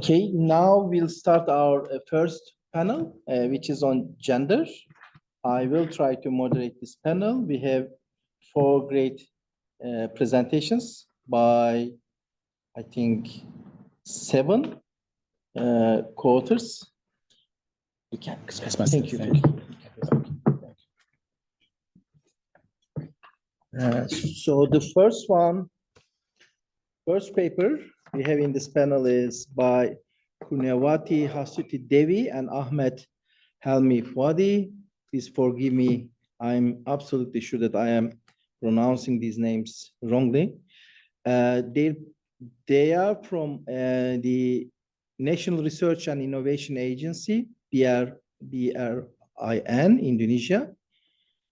Okay, now we'll start our first panel, which is on gender. I will try to moderate this panel. We have four great presentations by, I think, 7 co-authors. You can. Thank you. So the first paper we have in this panel is by Kurniawati, Hastuti, Dewi, and Ahmad, Helmy, Fuady. Please forgive me. I'm absolutely sure that I am pronouncing these names wrongly. They are from the National Research and Innovation Agency, BRIN, Indonesia.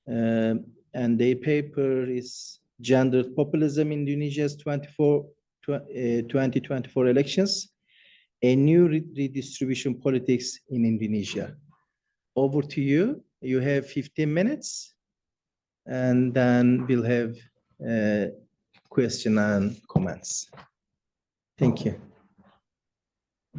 And their paper is Gendered Populism in Indonesia's 2024 elections, a new redistribution politics in Indonesia. Over to you. You have 15 minutes, and then we'll have question and comments. Thank you.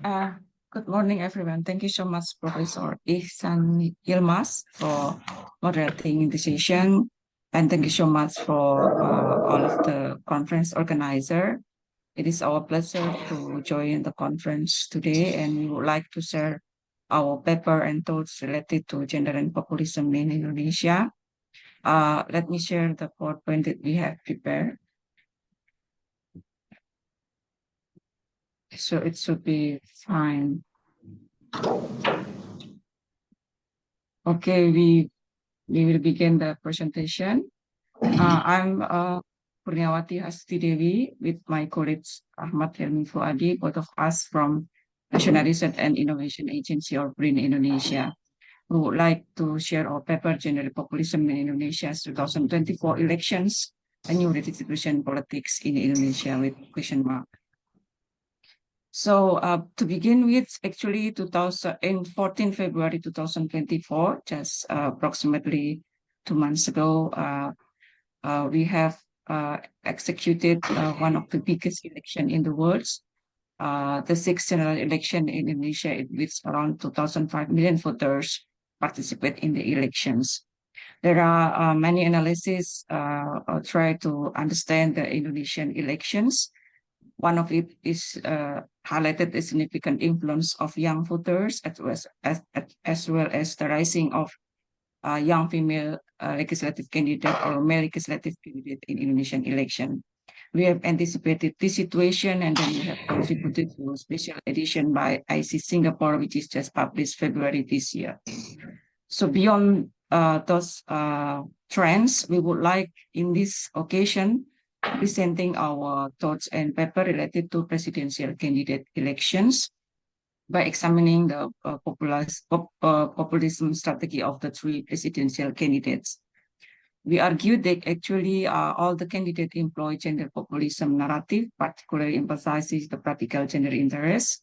Good morning, everyone. Thank you so much, Professor Ihsan Yilmaz, for moderating the session. And thank you so much for all of the conference organizer. It is our pleasure to join the conference today, and we would like to share our paper and thoughts related to gender and populism in Indonesia. Let me share the PowerPoint that we have prepared. So it should be fine. Okay, we will begin the presentation. I'm Kurniawati Hastuti Dewi with my colleagues Ahmad, Helmy, Fuady, both of us from National Research and Innovation Agency, or BRIN Indonesia. We would like to share our paper, Gender Populism in Indonesia's 2024 elections, a new redistribution politics in Indonesia with question mark. So to begin with, actually 14 February 2024, just approximately 2 months ago, we have executed one of the biggest election in the world, the 6th general election in Indonesia, in which around 2,500,000 voters participate in the elections. There are many analyses try to understand the Indonesian elections. One of it is highlighted the significant influence of young voters, as well as the rising of young female legislative candidate or male legislative candidate in Indonesian election. We have anticipated this situation, and then we have contributed to a special edition by IC Singapore, which is just published February this year. So beyond those trends, we would like in this occasion presenting our thoughts and paper related to presidential candidate elections by examining the populism strategy of the 3 presidential candidates. We argue that actually all the candidates employ gender populism narrative, particularly emphasizes the practical gender interests.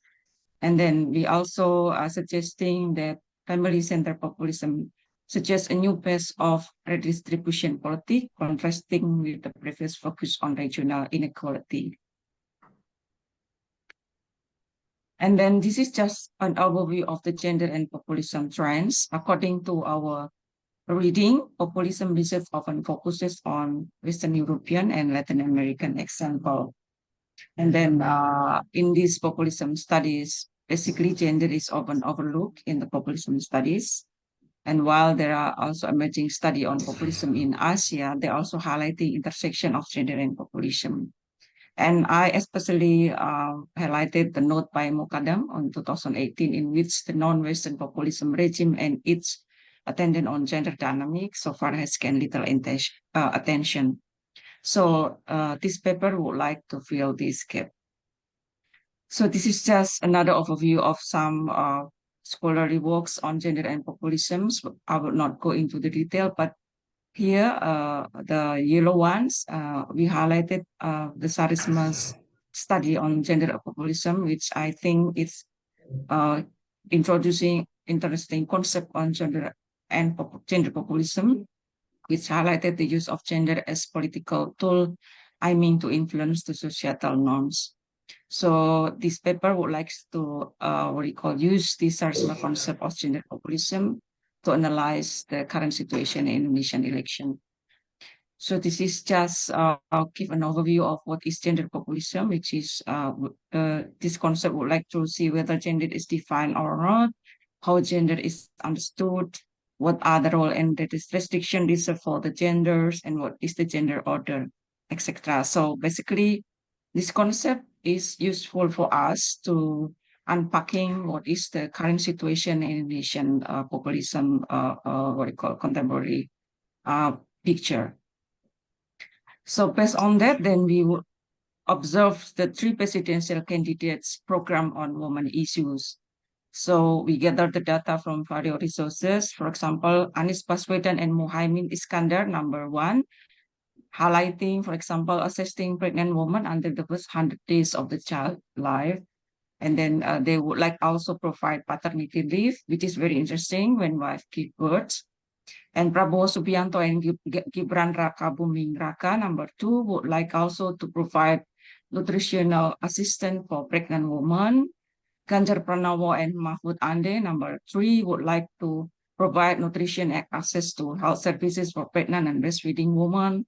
And then we also are suggesting that family-centered populism suggests a new pace of redistribution politics, contrasting with the previous focus on regional inequality. And then this is just an overview of the gender and populism trends. According to our reading, populism research often focuses on Western European and Latin American example. And then in these populism studies, basically gender is often overlooked in the populism studies. And while there are also emerging studies on populism in Asia, they also highlight the intersection of gender and populism. And I especially highlighted the note by Mokadam on 2018, in which the non-Western populism regime and its attendant on gender dynamics so far has gained little attention. So this paper would like to fill this gap. So this is just another overview of some scholarly works on gender and populism. I will not go into the detail, but here the yellow ones, we highlighted the Sarisma's study on gender and populism, which I think is introducing interesting concept on gender and gender populism, which highlighted the use of gender as political tool aiming to influence the societal norms. So this paper would like to use this Sarsma concept of gender populism to analyze the current situation in Indonesian election. So this is just I'll give an overview of what is gender populism, which is this concept would like to see whether gender is defined or not, how gender is understood, what are the role and the restriction reserved for the genders, and what is the gender order, etc. So basically, this concept is useful for us to unpacking what is the current situation in Indonesian populism, what we call contemporary picture. So based on that, then we would observe the three presidential candidates' program on women issues. So we gather the data from various resources. For example, Anies Baswedan and Muhaimin Iskandar, number one, highlighting, for example, assisting pregnant women under the first 100 days of the child life. And then they would like also provide paternity leave, which is very interesting when wife give birth. And Prabowo Subianto and Gibran Raka Buming Raka, number two, would like also to provide nutritional assistance for pregnant women. Ganjar Pranowo and Mahfud Ande, number three, would like to provide nutrition and access to health services for pregnant and breastfeeding women,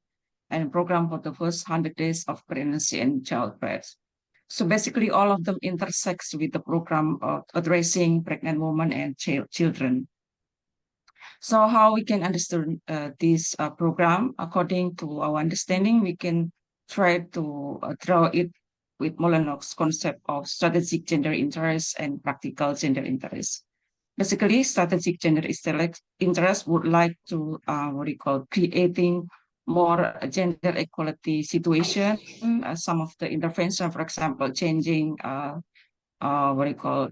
and program for the first 100 days of pregnancy and childbirth. So basically, all of them intersects with the program of addressing pregnant women and children. So how we can understand this program? According to our understanding, we can try to draw it with Molyneux's concept of strategic gender interest and practical gender interest. Basically, strategic gender interest would like to creating more gender equality situation. Some of the intervention, for example, changing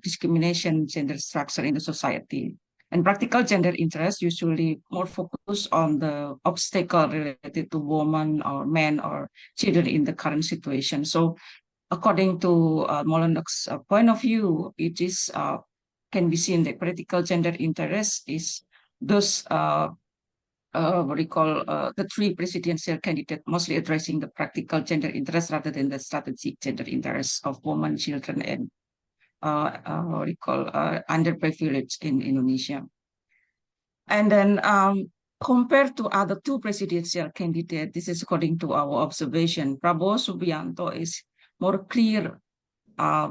discrimination gender structure in the society. And practical gender interest usually more focused on the obstacle related to women or men or children in the current situation. So according to Molyneux's point of view, it is can be seen that practical gender interest is those the three presidential candidates mostly addressing the practical gender interest rather than the strategic gender interest of women, children, and underprivileged in Indonesia. And then compared to other two presidential candidates, this is according to our observation, Prabowo Subianto is more clear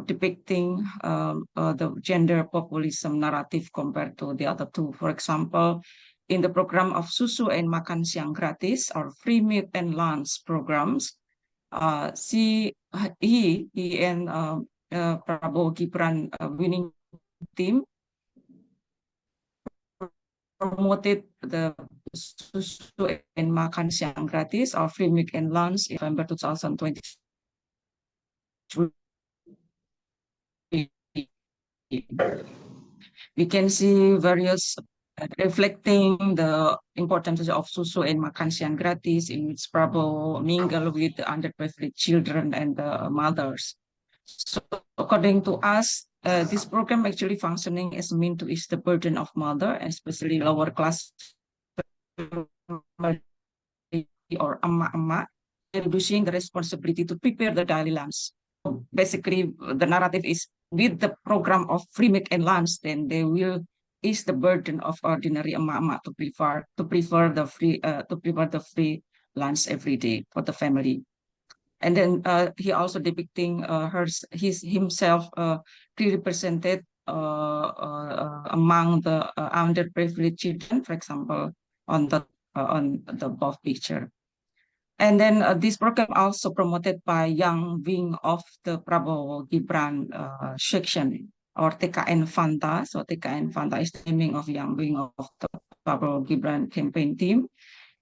depicting the gender populism narrative compared to the other two. For example, in the program of Susu and Makan Siang Gratis or Free Meat and Lunch programs, he and Prabowo Gibran winning team promoted the Susu and Makan Siang Gratis or Free Meat and Lunch in November 2020. We can see various reflecting the importance of Susu and Makan Siang Gratis, in which Prabowo mingle with the underprivileged children and the mothers. So according to us, this program actually functioning as a mean to ease the burden of mother, especially lower class or amma, reducing the responsibility to prepare the daily lunch. So basically, the narrative is with the program of free meal and lunch, then they will ease the burden of ordinary amma to prefer the free lunch every day for the family. And then he also depicting himself pre-represented among the underprivileged children, for example, on the above picture. And then this program also promoted by young wing of the Prabowo Gibran section or TKN Fanta. So TKN Fanta is the naming of young wing of the Prabowo Gibran campaign team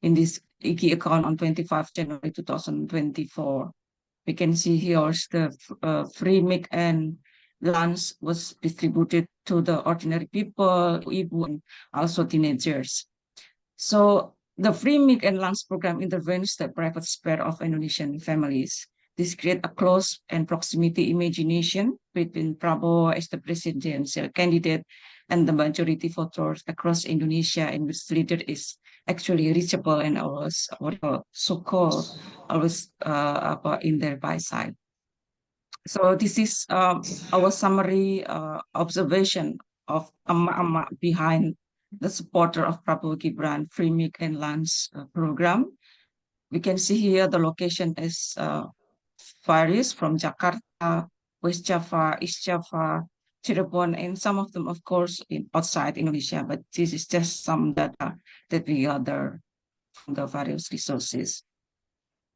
in this IG account on 25 January 2024. We can see here the free meat and lunch was distributed to the ordinary people, even also teenagers. So the free meat and lunch program intervenes the private sphere of Indonesian families. This creates a close and proximity imagination between Prabowo as the presidential candidate and the majority voters across Indonesia, in which the leader is actually reachable and always so-called always in their by side. So this is our summary observation of Amma behind the supporter of Prabowo Gibran Free Milk and Lunch program. We can see here the location is varies from Jakarta, West Java, East Java, Cirebon, and some of them, of course, outside Indonesia. But this is just some data that we gather from the various resources.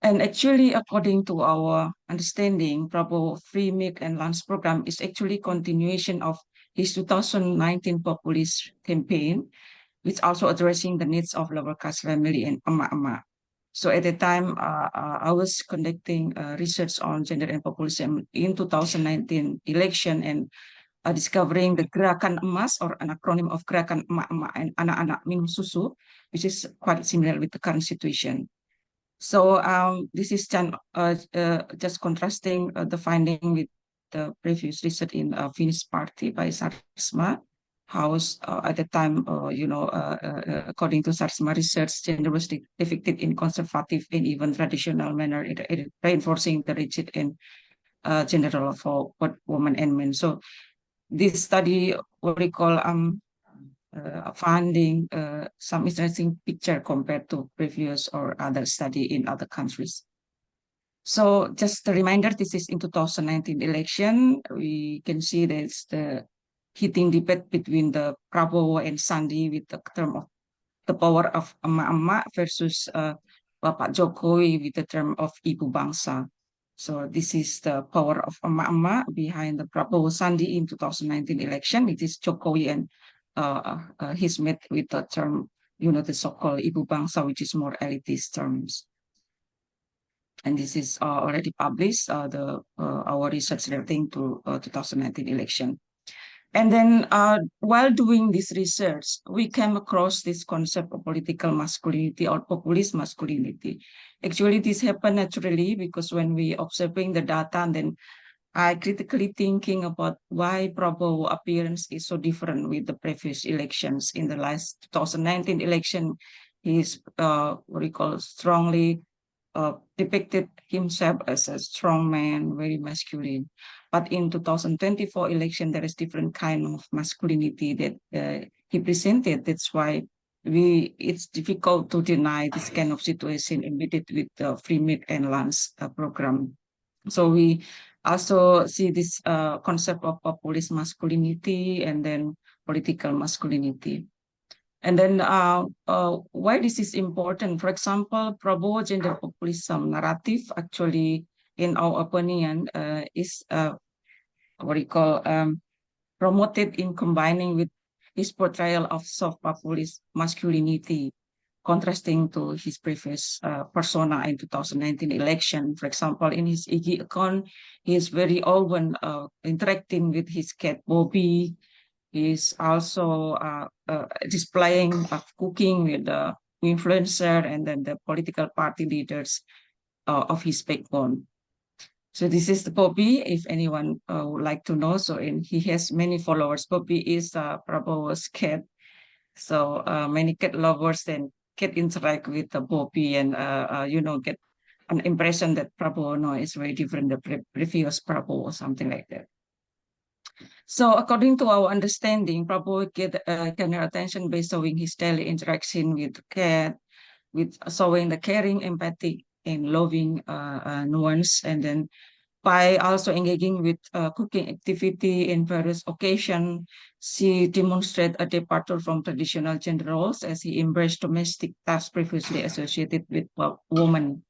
And actually, according to our understanding, Prabowo Free Milk and Lunch program is actually continuation of his 2019 populist campaign, which also addressing the needs of lower caste family and ama-ama. So at the time, I was conducting research on gender and populism in 2019 election and discovering the Gerakan Emas, or an acronym of Gerakan Emak-Emak and Anak-Anak Minum Susu, which is quite similar with the current situation. So this is just contrasting the finding with the previous research in Finnish Party by Sarisma. House at the time, according to Sarisma research, gender was depicted in conservative and even traditional manner, reinforcing the rigid and gender role for both women and men. So this study, what we call finding some interesting picture compared to previous or other study in other countries. So just a reminder, this is in 2019 election. We can see there's the heating debate between the Prabowo and Sandi with the term of the power of emak-emak versus Bapak Jokowi with the term of Ibu Bangsa. So this is the power of emak-emak behind the Prabowo Sandi in 2019 election. It is Jokowi and he's met with the term, the so-called Ibu Bangsa, which is more elitist terms. And this is already published, our research relating to 2019 election. And then while doing this research, we came across this concept of political masculinity or populist masculinity. Actually, this happened naturally because when we observing the data, and then I critically thinking about why Prabowo appearance is so different with the previous elections. In the last 2019 election, he is strongly depicted himself as a strong man, very masculine. But in 2024 election, there is different kind of masculinity that he presented. That's why it's difficult to deny this kind of situation embedded with the Free Milk and Lunch program. So we also see this concept of populist masculinity and then political masculinity. And then why this is important? For example, Prabowo gender populism narrative actually, in our opinion, is promoted in combining with his portrayal of soft populist masculinity, contrasting to his previous persona in 2019 election. For example, in his IG account, he is very often interacting with his cat Bobby. He's also displaying cooking with the influencer and then the political party leaders of his backbone. So this is the Bobby, if anyone would like to know. So he has many followers. Bobby is Prabowo's cat. So many cat lovers then get interact with the Bobby and get an impression that Prabowo is very different than the previous Prabowo, something like that. So according to our understanding, Prabowo get attention by showing his daily interaction with the cat, with showing the caring, empathic, and loving nuance, and then by also engaging with cooking activity in various occasions, she demonstrated a departure from traditional gender roles as he embraced domestic tasks previously associated with women.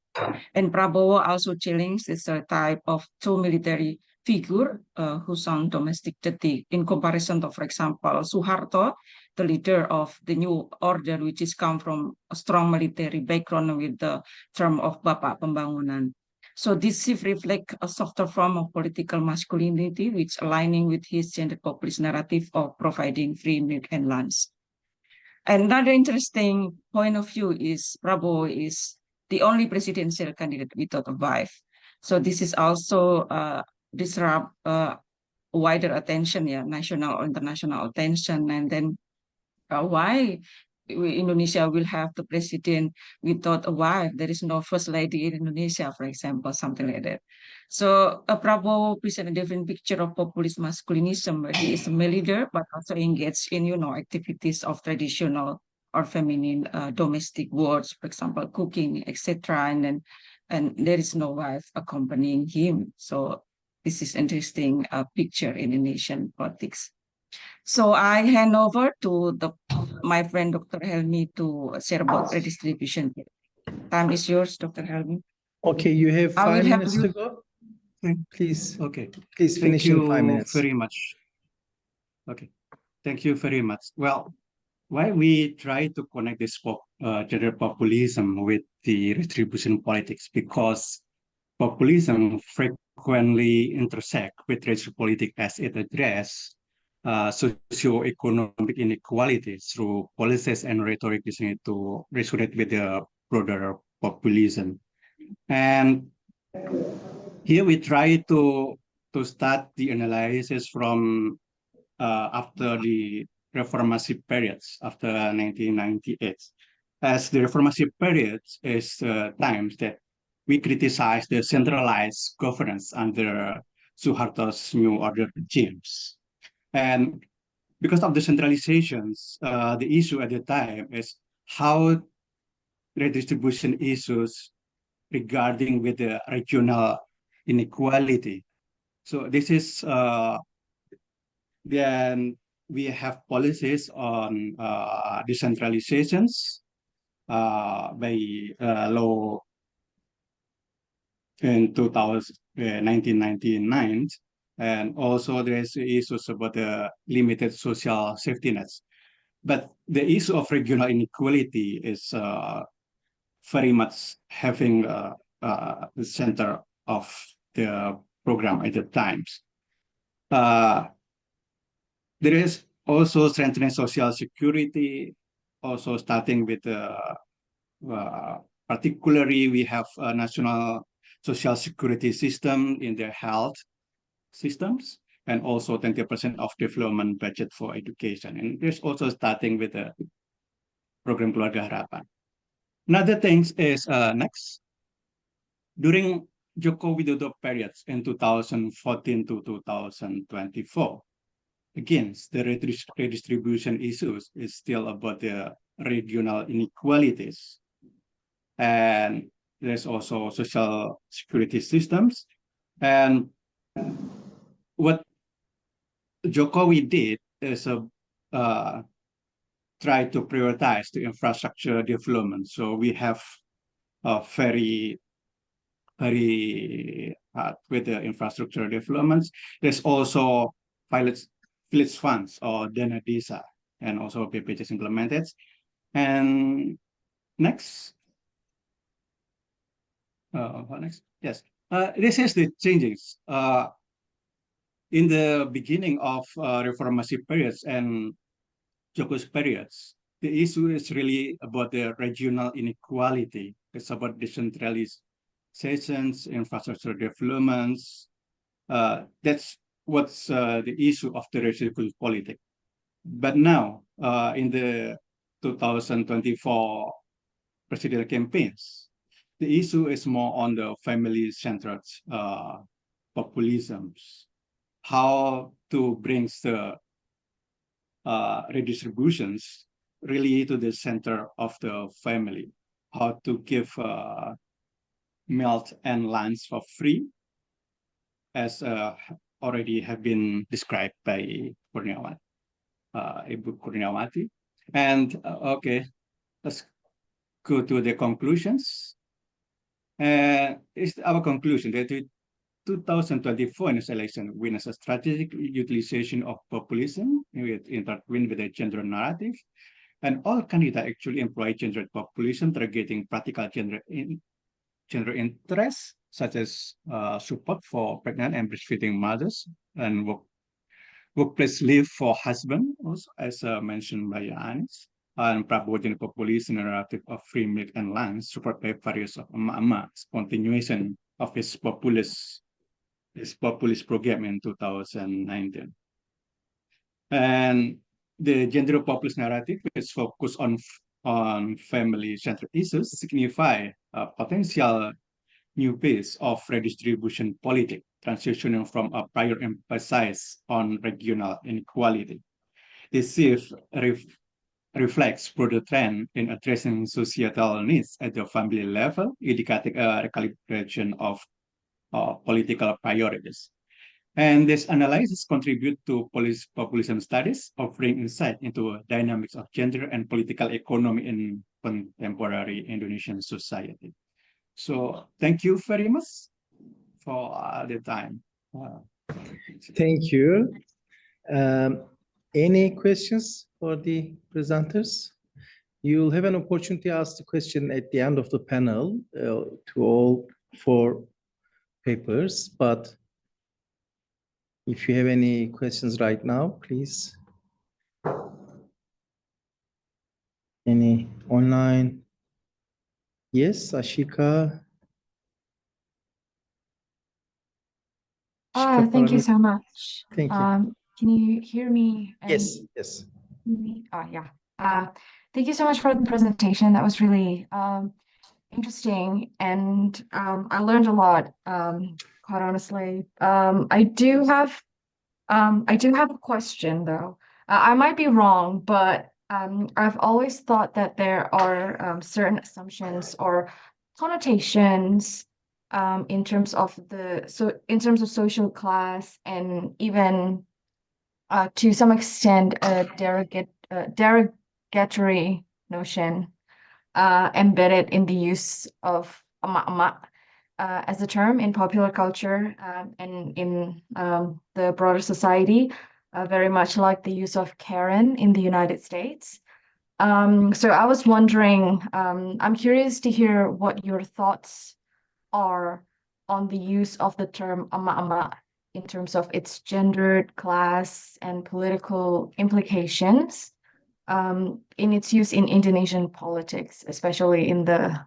And Prabowo also challenged this type of two military figure who sound domestic duty in comparison to, for example, Suharto, the leader of the new order, which is come from a strong military background with the term of Bapak Pembangunan. So this shift reflects a softer form of political masculinity, which aligning with his gender populist narrative of providing free milk and lunch. Another interesting point of view is Prabowo is the only presidential candidate without a wife. So this is also disrupt wider attention, national or international attention. And then why Indonesia will have the president without a wife. There is no first lady in Indonesia, for example, something like that. So Prabowo present a different picture of populist masculinism, where he is a male leader, but also engaged in, activities of traditional or feminine domestic works, for example, cooking, etc. And there is no wife accompanying him. So this is interesting picture in Indonesian politics. So I hand over to my friend Dr. Helmy to share about redistribution. Time is yours, Dr. Helmy. Okay, you have I will 5 have minutes you. to go. Please, Okay. please Thank finish in 5 you minutes. very much. Okay. Thank you very much. Well, why we try to connect this gender populism with the redistribution politics? Because populism frequently intersect with racial politics as it addresses socio-economic inequality through policies and rhetoric designed to resonate with the broader populism. And here we try to start the analysis from after the reformation periods after 1998. As the reformation period is times that we criticize the centralized governance under Suharto's New Order regimes. And because of the centralizations, the issue at the time is how redistribution issues regarding with the regional inequality. So this is then we have policies on decentralizations by law in 1999. And also there's issues about the limited social safety nets. But the issue of regional inequality is very much having the center of the program at the times. There is also strengthening social security, also starting with particularly we have a national social security system in their health systems, and also 20% of development budget for education. And there's also starting with the program Keluarga Harapan. Another thing is next, during Joko Widodo periods in 2014 to 2024, again, the redistribution issues is still about the regional inequalities. And there's also social security systems. And what Jokowi did is try to prioritize the infrastructure development. So we have a very with the infrastructure developments. There's also village funds or dana desa, and also BPJS implemented. And next, next, yes, this is the changes in the beginning of reformation periods and Joko's periods. The issue is really about the regional inequality. It's about decentralizations, infrastructure developments. That's what's the issue of the redistribution politics. But now, in the 2024 presidential campaigns, the issue is more on the family-centered populisms. How to bring the redistributions really to the center of the family. How to give milk and lands for free, as already have been described by Kurniawati, Ibu Kurniawati. And okay, let's go to the conclusions. It's our conclusion that the 2024 in election witness a strategic utilization of populism with intertwined with the gender narrative, and all candidates actually employ gender populism targeting practical gender interests, such as support for pregnant and breastfeeding mothers and workplace leave for husband, also as mentioned by Anis, and Prabowo gender populism narrative of free milk and land, support by various of Ahmad's continuation of his populist program in 2019. And the gender populist narrative, which focus on family-centered issues, signify a potential new phase of redistribution politics, transitioning from a prior emphasis on regional inequality. This shift reflects broader trend in addressing societal needs at the family level, indicating a recalibration of political priorities. And this analysis contribute to populism studies, offering insight into dynamics of gender and political economy in contemporary Indonesian society. So thank you very much for the time. Thank you. Any questions for the presenters? You'll have an opportunity to ask the question at the end of the panel to all four papers, but if you have any questions right now, please. Any online? Yes, Ashika. Thank you so much. Thank you. Can you hear me? Yes, yes. Yeah. Thank you so much for the presentation. That was really interesting, and I learned a lot, quite honestly. I do have a question though. I might be wrong, but I've always thought that there are certain assumptions or connotations in terms of social class, and even to some extent a derogatory notion embedded in the use of emak-emak as a term in popular culture and in the broader society, very much like the use of Karen in the United States. So I was wondering, I'm curious to hear what your thoughts are on the use of the term emak-emak in terms of its gendered, class, and political implications in its use in Indonesian politics, especially in the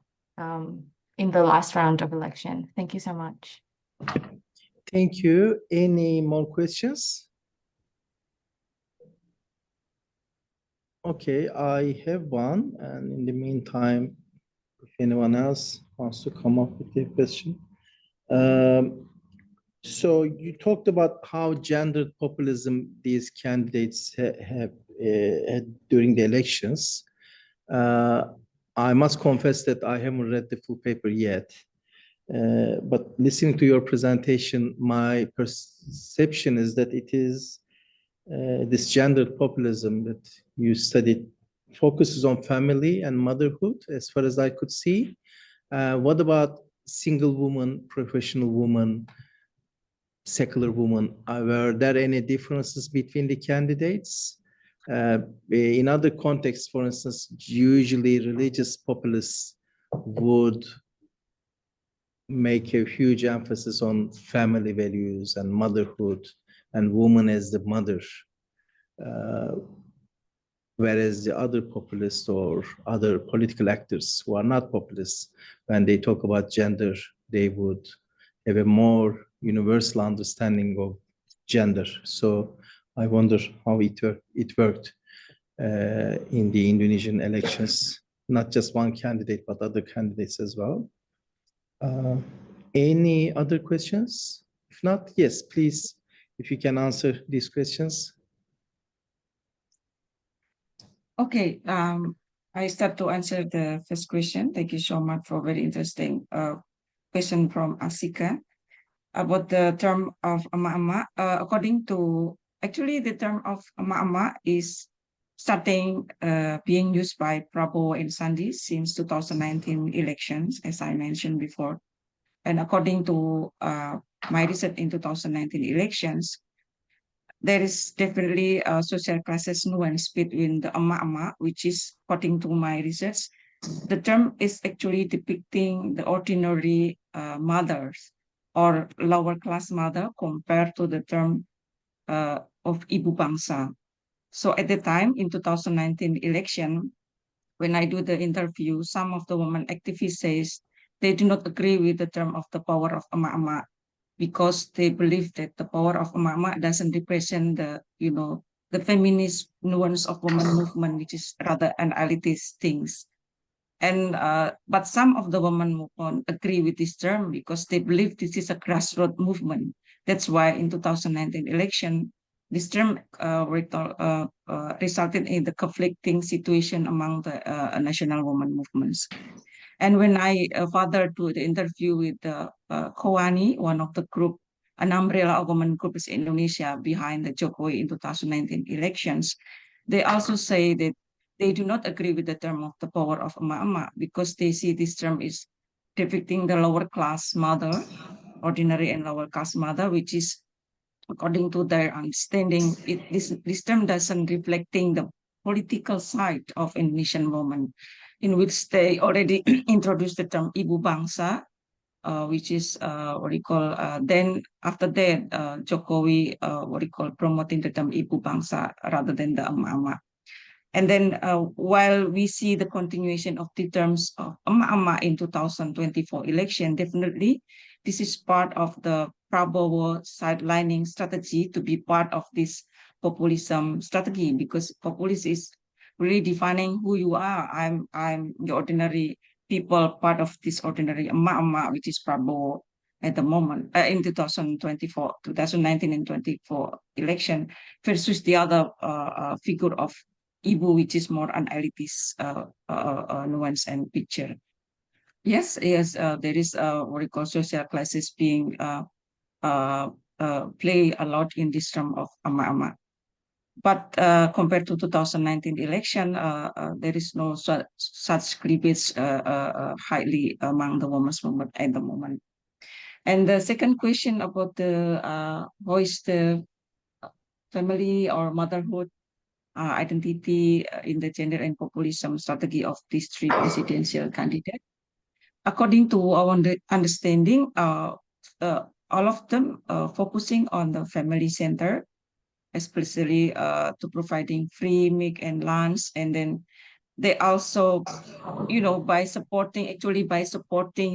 last round of election. Thank you so much. Thank you. Any more questions? Okay, I have one, and in the meantime, if anyone else wants to come up with a question. So you talked about how gendered populism these candidates have had during the elections. I must confess that I haven't read the full paper yet. But listening to your presentation, my perception is that it is this gendered populism that you studied focuses on family and motherhood, as far as I could see. What about single woman, professional woman, secular woman? Were there any differences between the candidates? In other contexts, for instance, usually religious populists would make a huge emphasis on family values and motherhood and woman as the mother. Whereas the other populists or other political actors who are not populists, when they talk about gender, they would have a more universal understanding of gender. So I wonder how it worked in the Indonesian elections, not just one candidate, but other candidates as well. Any other questions? If not, yes, please, if you can answer these questions. Okay, I start to answer the first question. Thank you so much for very interesting question from Asika about the term of emak-emak. According to, actually the term of emak-emak is starting being used by Prabowo and Sandi since 2019 elections, as I mentioned before. And according to my research in 2019 elections, there is definitely a social classes nuance between the emak-emak, which is, according to my research, the term is actually depicting the ordinary mothers or lower class mother compared to the term of ibu bangsa. So at the time in 2019 election, when I do the interview, some of the women activists says they do not agree with the term of the power of emak-emak, because they believe that the power of emak-emak doesn't represent the, the feminist nuance of women movement, which is rather an elitist things. And but some of the women movement agree with this term because they believe this is a grassroots movement. That's why in 2019 election, this term resulted in the conflicting situation among the national women movements. And when I further to the interview with Kowani, one of the group, an umbrella of women groups in Indonesia behind the Jokowi in 2019 elections, they also say that they do not agree with the term of the power of emak-emak because they see this term is depicting the lower class mother, ordinary and lower class mother, which is, according to their understanding, this term doesn't reflecting the political side of Indonesian women, in which they already introduced the term Ibu Bangsa, which is what you call, then after that, Jokowi, what you call, promoting the term Ibu Bangsa rather than the emak-emak. And then while we see the continuation of the terms of emak-emak in 2024 election, definitely this is part of the Prabowo sidelining strategy to be part of this populism strategy, because populism is really defining who you are. I'm the ordinary people, part of this ordinary emak-emak, which is Prabowo at the moment in 2024, 2019 and 24 election, versus the other figure of Ibu, which is more an elitist nuance and picture. Yes, there is what we call social classes being play a lot in this term of emak-emak. But compared to 2019 election, there is no such cleavage highly among the women's movement at the moment. And the second question about the how is the family or motherhood identity in the gender and populism strategy of these three presidential candidates. According to our understanding, all of them focusing on the family center, especially to providing free milk and lunch. And then they also, by supporting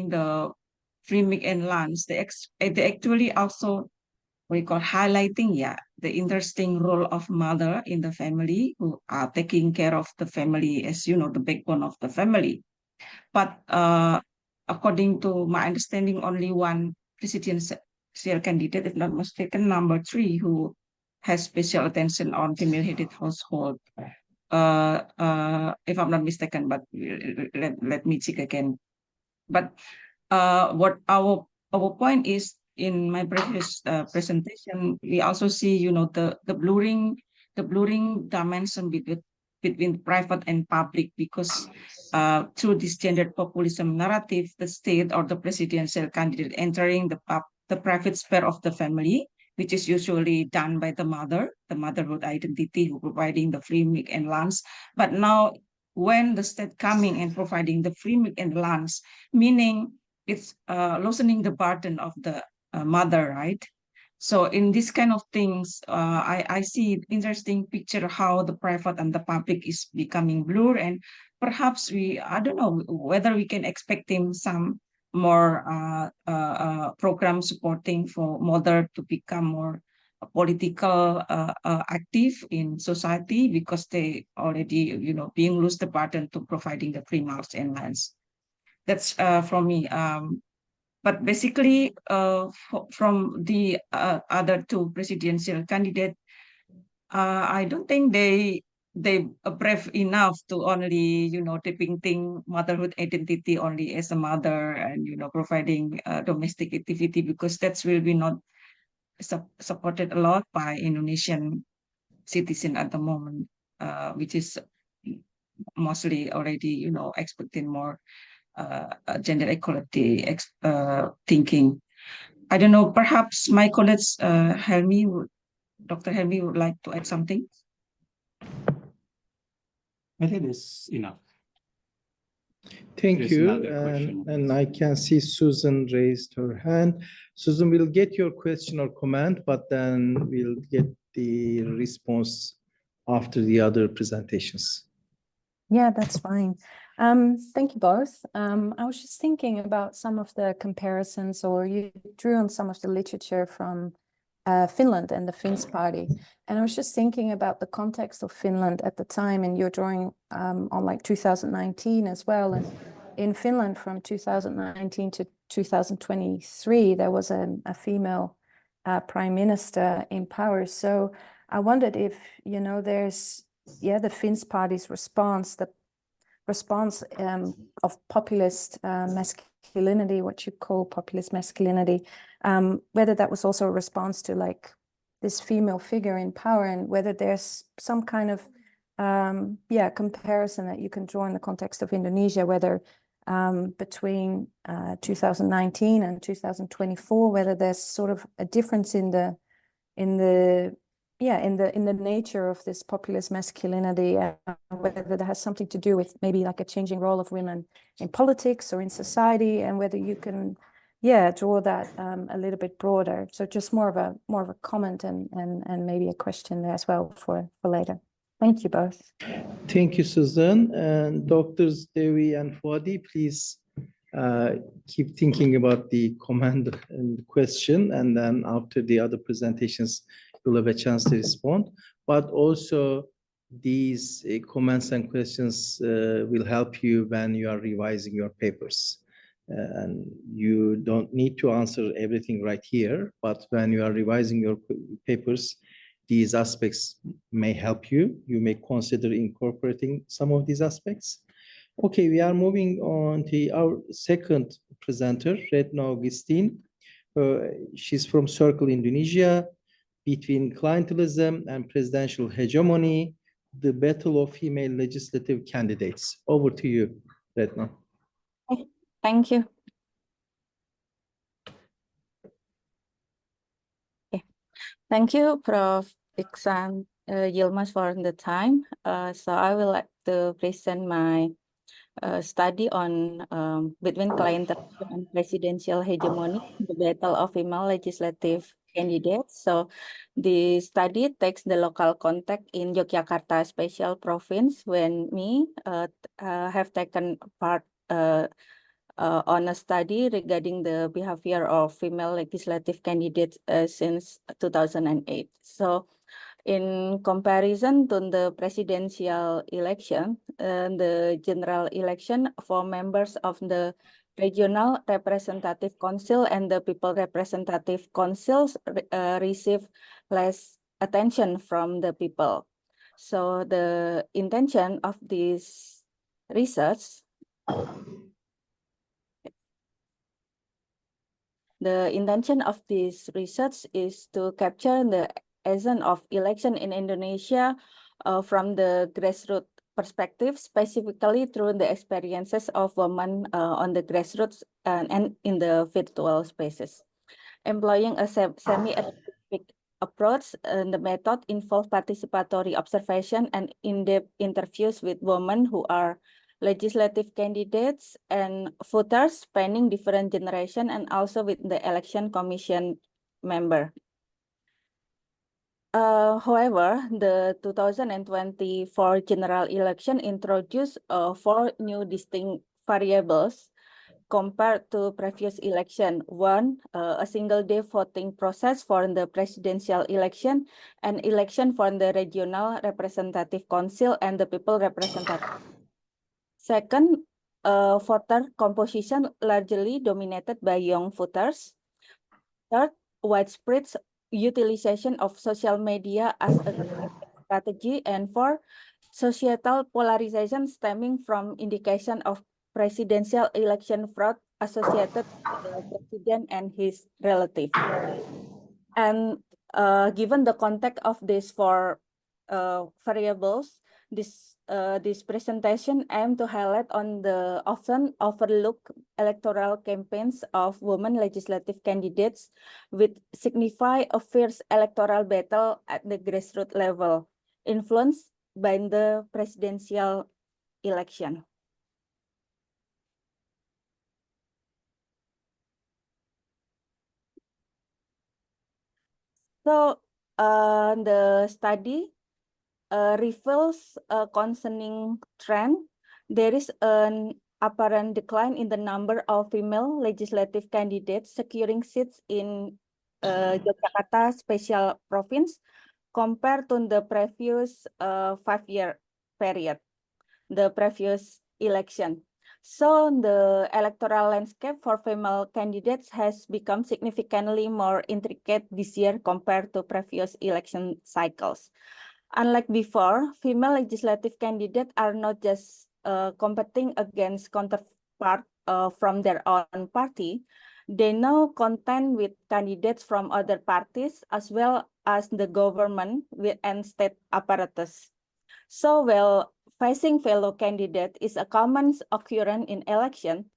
the free milk and lunch, they actually also we call highlighting the interesting role of mother in the family, who are taking care of the family as the backbone of the family. But according to my understanding, only one presidential candidate, if not mistaken, number 3, who has special attention on female-headed household. If I'm not mistaken, but let me check again. But what our point is, in my previous presentation, we also see, the blurring dimension between private and public, because through this gendered populism narrative, the state or the presidential candidate entering the private sphere of the family, which is usually done by the motherhood identity, who providing the free milk and lunch. But now, when the state coming and providing the free milk and lunch, meaning it's loosening the burden of the mother, right? So in this kind of things, I see interesting picture how the private and the public is becoming blurred, and perhaps I don't know whether we can expect him some more program supporting for mother to become more political active in society, because they already being lose the burden to providing the free milk and lunch. That's from me. But basically, from the other 2 presidential candidates, I don't think they brave enough to only depicting motherhood identity only as a mother and providing domestic activity, because that will be not supported a lot by Indonesian citizen at the moment, which is mostly already expecting more gender equality thinking. I don't know, perhaps my colleagues, Dr. Helmy would like to add something? I think it's enough. Thank There's you. another question. And I can see Susan raised her hand. Susan, we'll get your question or comment, but then we'll get the response after the other presentations. Yeah, that's fine. Thank you both. I was just thinking about some of the comparisons, or you drew on some of the literature from Finland and the Finns party. And I was just thinking about the context of Finland at the time, and you're drawing on like 2019 as well. And in Finland from 2019 to 2023, there was a female prime minister in power. So I wondered if, you know, there's, the Finns party's response, the response of populist masculinity, what you call populist masculinity, whether that was also a response to like this female figure in power, and whether there's some kind of comparison that you can draw in the context of Indonesia, whether between 2019 and 2024, whether there's sort of a difference in the nature of this populist masculinity, whether that has something to do with maybe like a changing role of women in politics or in society, and whether you can draw that a little bit broader. So just more of a comment and maybe a question there as well for later. Thank you both. Thank you, Susan. And Doctors Dewi and Fuady, please keep thinking about the comment and question, and then after the other presentations, you'll have a chance to respond. But also, these comments and questions will help you when you are revising your papers. And you don't need to answer everything right here, but when you are revising your papers, these aspects may help you. You may consider incorporating some of these aspects. Okay, we are moving on to our second presenter, Retno Agustin. She's from Circle Indonesia. Between clientelism and presidential hegemony, the battle of female legislative candidates. Over to you, Retno. Thank you. Okay. Thank you, Prof. Iksan Yilmaz, for the time. So I would like to present my study on between clientelism and presidential hegemony, the battle of female legislative candidates. So the study takes the local context in Yogyakarta Special Province, when me have taken part on a study regarding the behavior of female legislative candidates since 2008. So in comparison to the presidential election, the general election for members of the regional representative council and the people representative councils receive less attention from the people. So the intention of this research, is to capture the essence of election in Indonesia from the grassroots perspective, specifically through the experiences of women on the grassroots and in the virtual spaces. Employing a semi-scientific approach, the method involves participatory observation and in-depth interviews with women who are legislative candidates and voters spanning different generations, and also with the election commission member. However, the 2024 general election introduced 4 new distinct variables compared to previous election. One, a single-day voting process for the presidential election, and election for the regional representative council and the people representative. Second, voter composition largely dominated by young voters. Third, widespread utilization of social media as a strategy. And four, societal polarization stemming from indication of presidential election fraud associated with the president and his relative. And given the context of these 4 variables, this presentation aims to highlight on the often overlooked electoral campaigns of women legislative candidates, which signify a fierce electoral battle at the grassroots level, influenced by the presidential election. So the study reveals a concerning trend. There is an apparent decline in the number of female legislative candidates securing seats in Yogyakarta special province compared to the previous 5-year period, the previous election. So the electoral landscape for female candidates has become significantly more intricate this year compared to previous election cycles. Unlike before, female legislative candidates are not just competing against counterpart from their own party. They now contend with candidates from other parties as well as the government and state apparatus. So while facing fellow candidate is a common occurrence in election,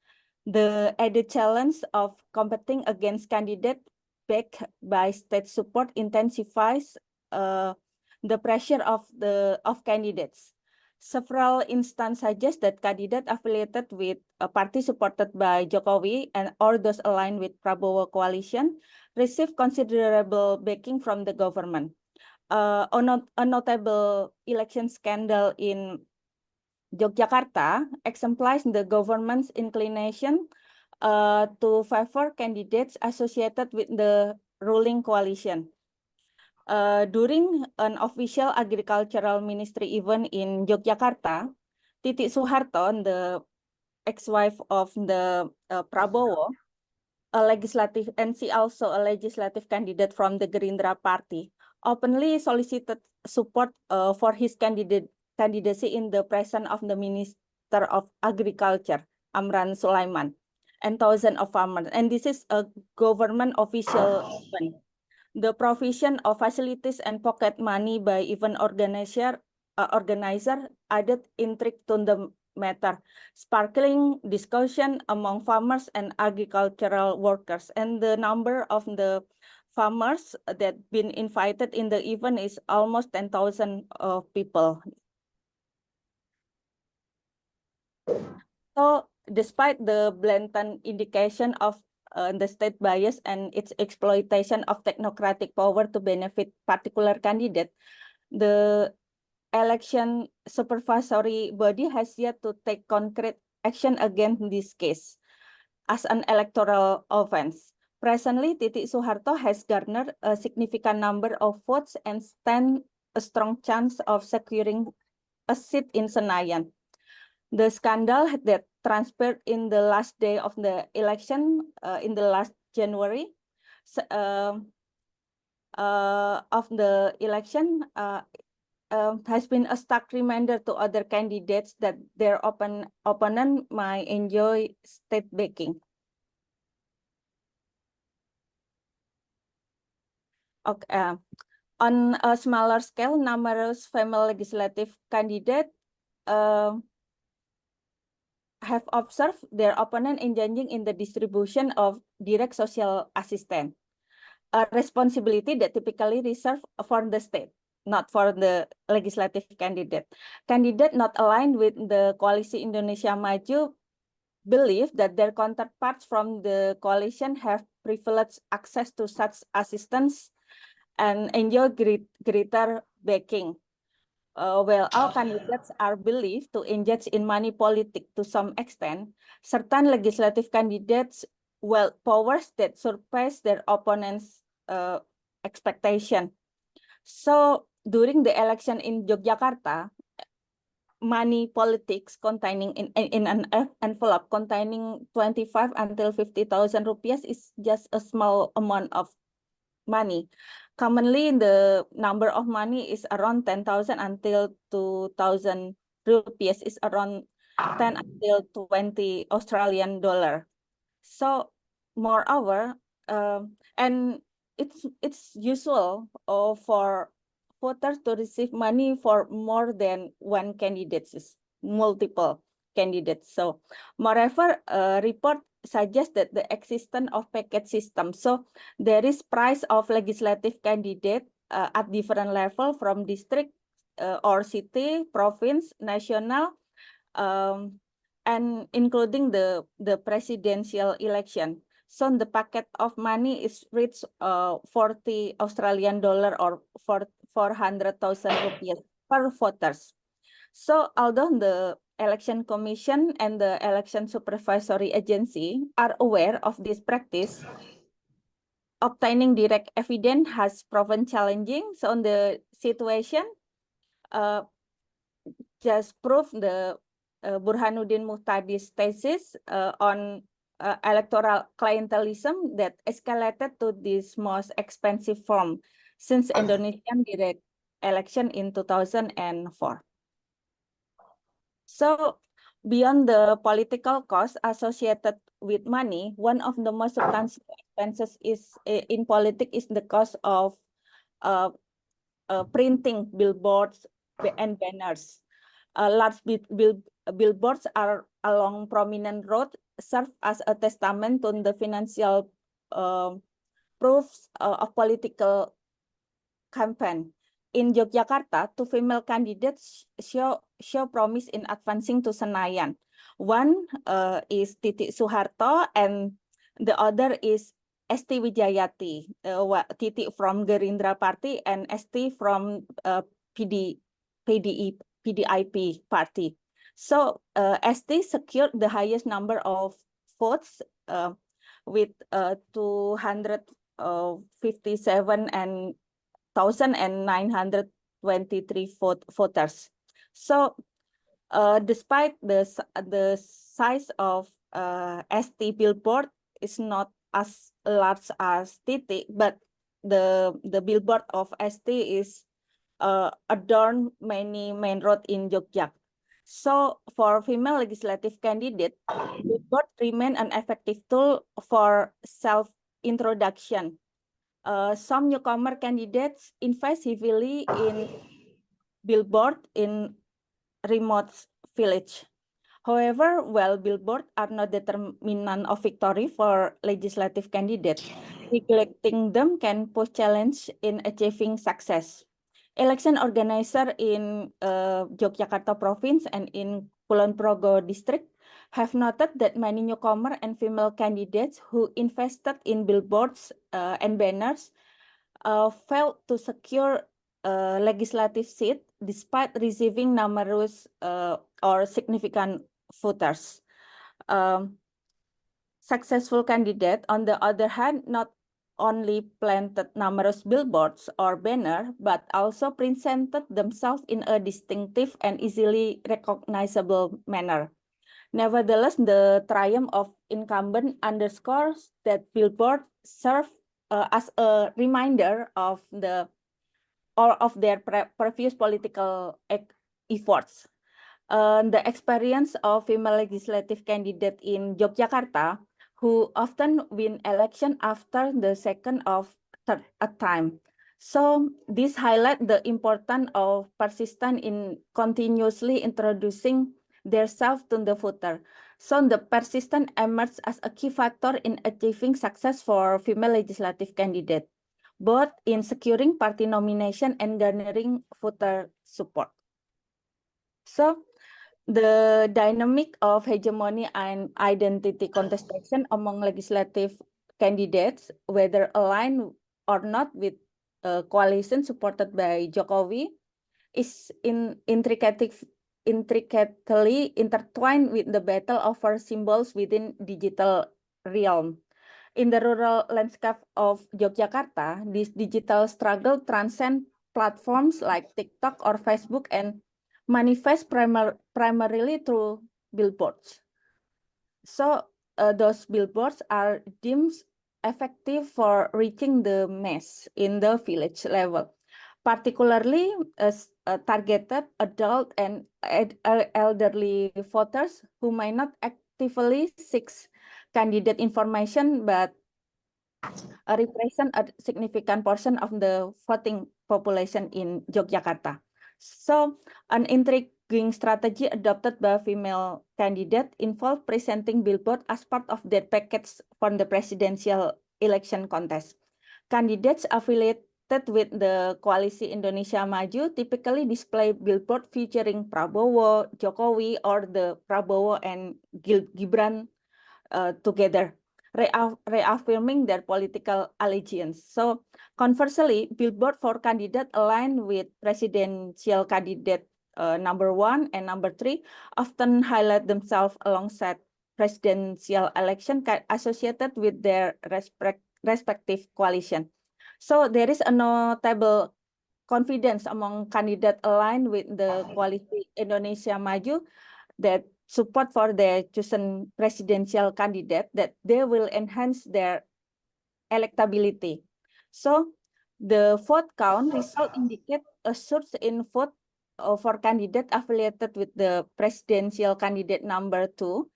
the added challenge of competing against candidates backed by state support intensifies the pressure of candidates. Several instances suggest that candidates affiliated with a party supported by Jokowi and or those aligned with Prabowo coalition receive considerable backing from the government. A notable election scandal in Yogyakarta exemplifies the government's inclination to favor candidates associated with the ruling coalition. During an official agricultural ministry event in Yogyakarta, Titik Soeharto, the ex-wife of the Prabowo, a legislative, and she also a legislative candidate from the Gerindra party, openly solicited support for his candidacy in the presence of the Minister of Agriculture, Amran Sulaiman, and thousands of farmers. And this is a government official event. The provision of facilities and pocket money by event organizer added intrigue to the matter, sparkling discussion among farmers and agricultural workers. And the number of the farmers that been invited in the event is almost 10,000 people. So despite the blatant indication of the state bias and its exploitation of technocratic power to benefit particular candidate, the election supervisory body has yet to take concrete action against this case as an electoral offense. Presently, Titik Soeharto has garnered a significant number of votes and stands a strong chance of securing a seat in Senayan. The scandal that transpired in the last day of the election, in the last January of the election, has been a stark reminder to other candidates that their opponent might enjoy state backing. Okay. On a smaller scale, numerous female legislative candidates have observed their opponent engaging in the distribution of direct social assistance, a responsibility that typically reserved for the state, not for the legislative candidate. Candidate not aligned with the Koalisi Indonesia Maju believe that their counterparts from the coalition have privileged access to such assistance and enjoy greater backing. Well, all candidates are believed to engage in money politics to some extent. Certain legislative candidates wield powers that surpass their opponents' expectation. So during the election in Yogyakarta, money politics containing in an envelope containing 25 until 50,000 rupiah is just a small amount of money. Commonly, the number of money is around 10,000 until 2,000 rupees, is around 10 until 20 Australian dollar. So, moreover, and it's usual for voters to receive money for more than one candidate, multiple candidates. So, moreover, report suggests that the existence of package system. So there is price of legislative candidate at different level from district or city, province, national, and including the presidential election. So the packet of money is reached 40 Australian dollar or 400,000 rupiah per voters. So although the Election Commission and the Election Supervisory Agency are aware of this practice, obtaining direct evidence has proven challenging. So on the situation, just prove the Burhanuddin Muhtadi's thesis on electoral clientelism that escalated to this most expensive form since Indonesian direct election in 2004. So beyond the political costs associated with money, one of the most substantial expenses is in politics is the cost of printing billboards and banners. Large billboards are along prominent roads serve as a testament to the financial proofs of political campaign. In Yogyakarta, two female candidates show promise in advancing to Senayan. One is Titik Soeharto and the other is Esti Wijayati, Titik from Gerindra Party and Esti from PDIP Party. So Esti secured the highest number of votes with 257 and 1,923 voters. So despite the size of ST billboard is not as large as Titik, but the billboard of ST is adorn many main road in Jogja. So for female legislative candidate, billboard remain an effective tool for self-introduction. Some newcomer candidates invest heavily in billboard in remote village. However, while billboards are not determinant of victory for legislative candidates, neglecting them can pose challenge in achieving success. Election organizer in Yogyakarta province and in Kulon Progo district have noted that many newcomer and female candidates who invested in billboards and banners failed to secure a legislative seat despite receiving numerous or significant voters. Successful candidate, on the other hand, not only planted numerous billboards or banner, but also presented themselves in a distinctive and easily recognizable manner. Nevertheless, the triumph of incumbent underscores that billboards serve as a reminder of their previous political efforts. The experience of female legislative candidate in Yogyakarta who often win election after the second or third time. So this highlight the importance of persistence in continuously introducing themselves to the voter. So the persistence emerged as a key factor in achieving success for female legislative candidate, both in securing party nomination and garnering voter support. So the dynamic of hegemony and identity contestation among legislative candidates, whether aligned or not with a coalition supported by Jokowi, is intricately intertwined with the battle over symbols within digital realm. In the rural landscape of Yogyakarta, this digital struggle transcends platforms like TikTok or Facebook and manifest primarily through billboards. So those billboards are deemed effective for reaching the mass in the village level, particularly targeted adult and elderly voters who might not actively seek candidate information but represent a significant portion of the voting population in Yogyakarta. So an intriguing strategy adopted by female candidate involved presenting billboard as part of their package for the presidential election contest. Candidates affiliated with the Koalisi Indonesia Maju typically display billboard featuring Prabowo, Jokowi, or the Prabowo and Gibran together, reaffirming their political allegiance. So conversely, billboard for candidate aligned with presidential candidate number 1 and number 3 often highlight themselves alongside presidential election associated with their respective coalition. So there is a notable confidence among candidates aligned with the Coalition Indonesia Maju that support for their chosen presidential candidate, that they will enhance their electability. So the vote count result indicate a surge in vote for candidate affiliated with the presidential candidate number 2,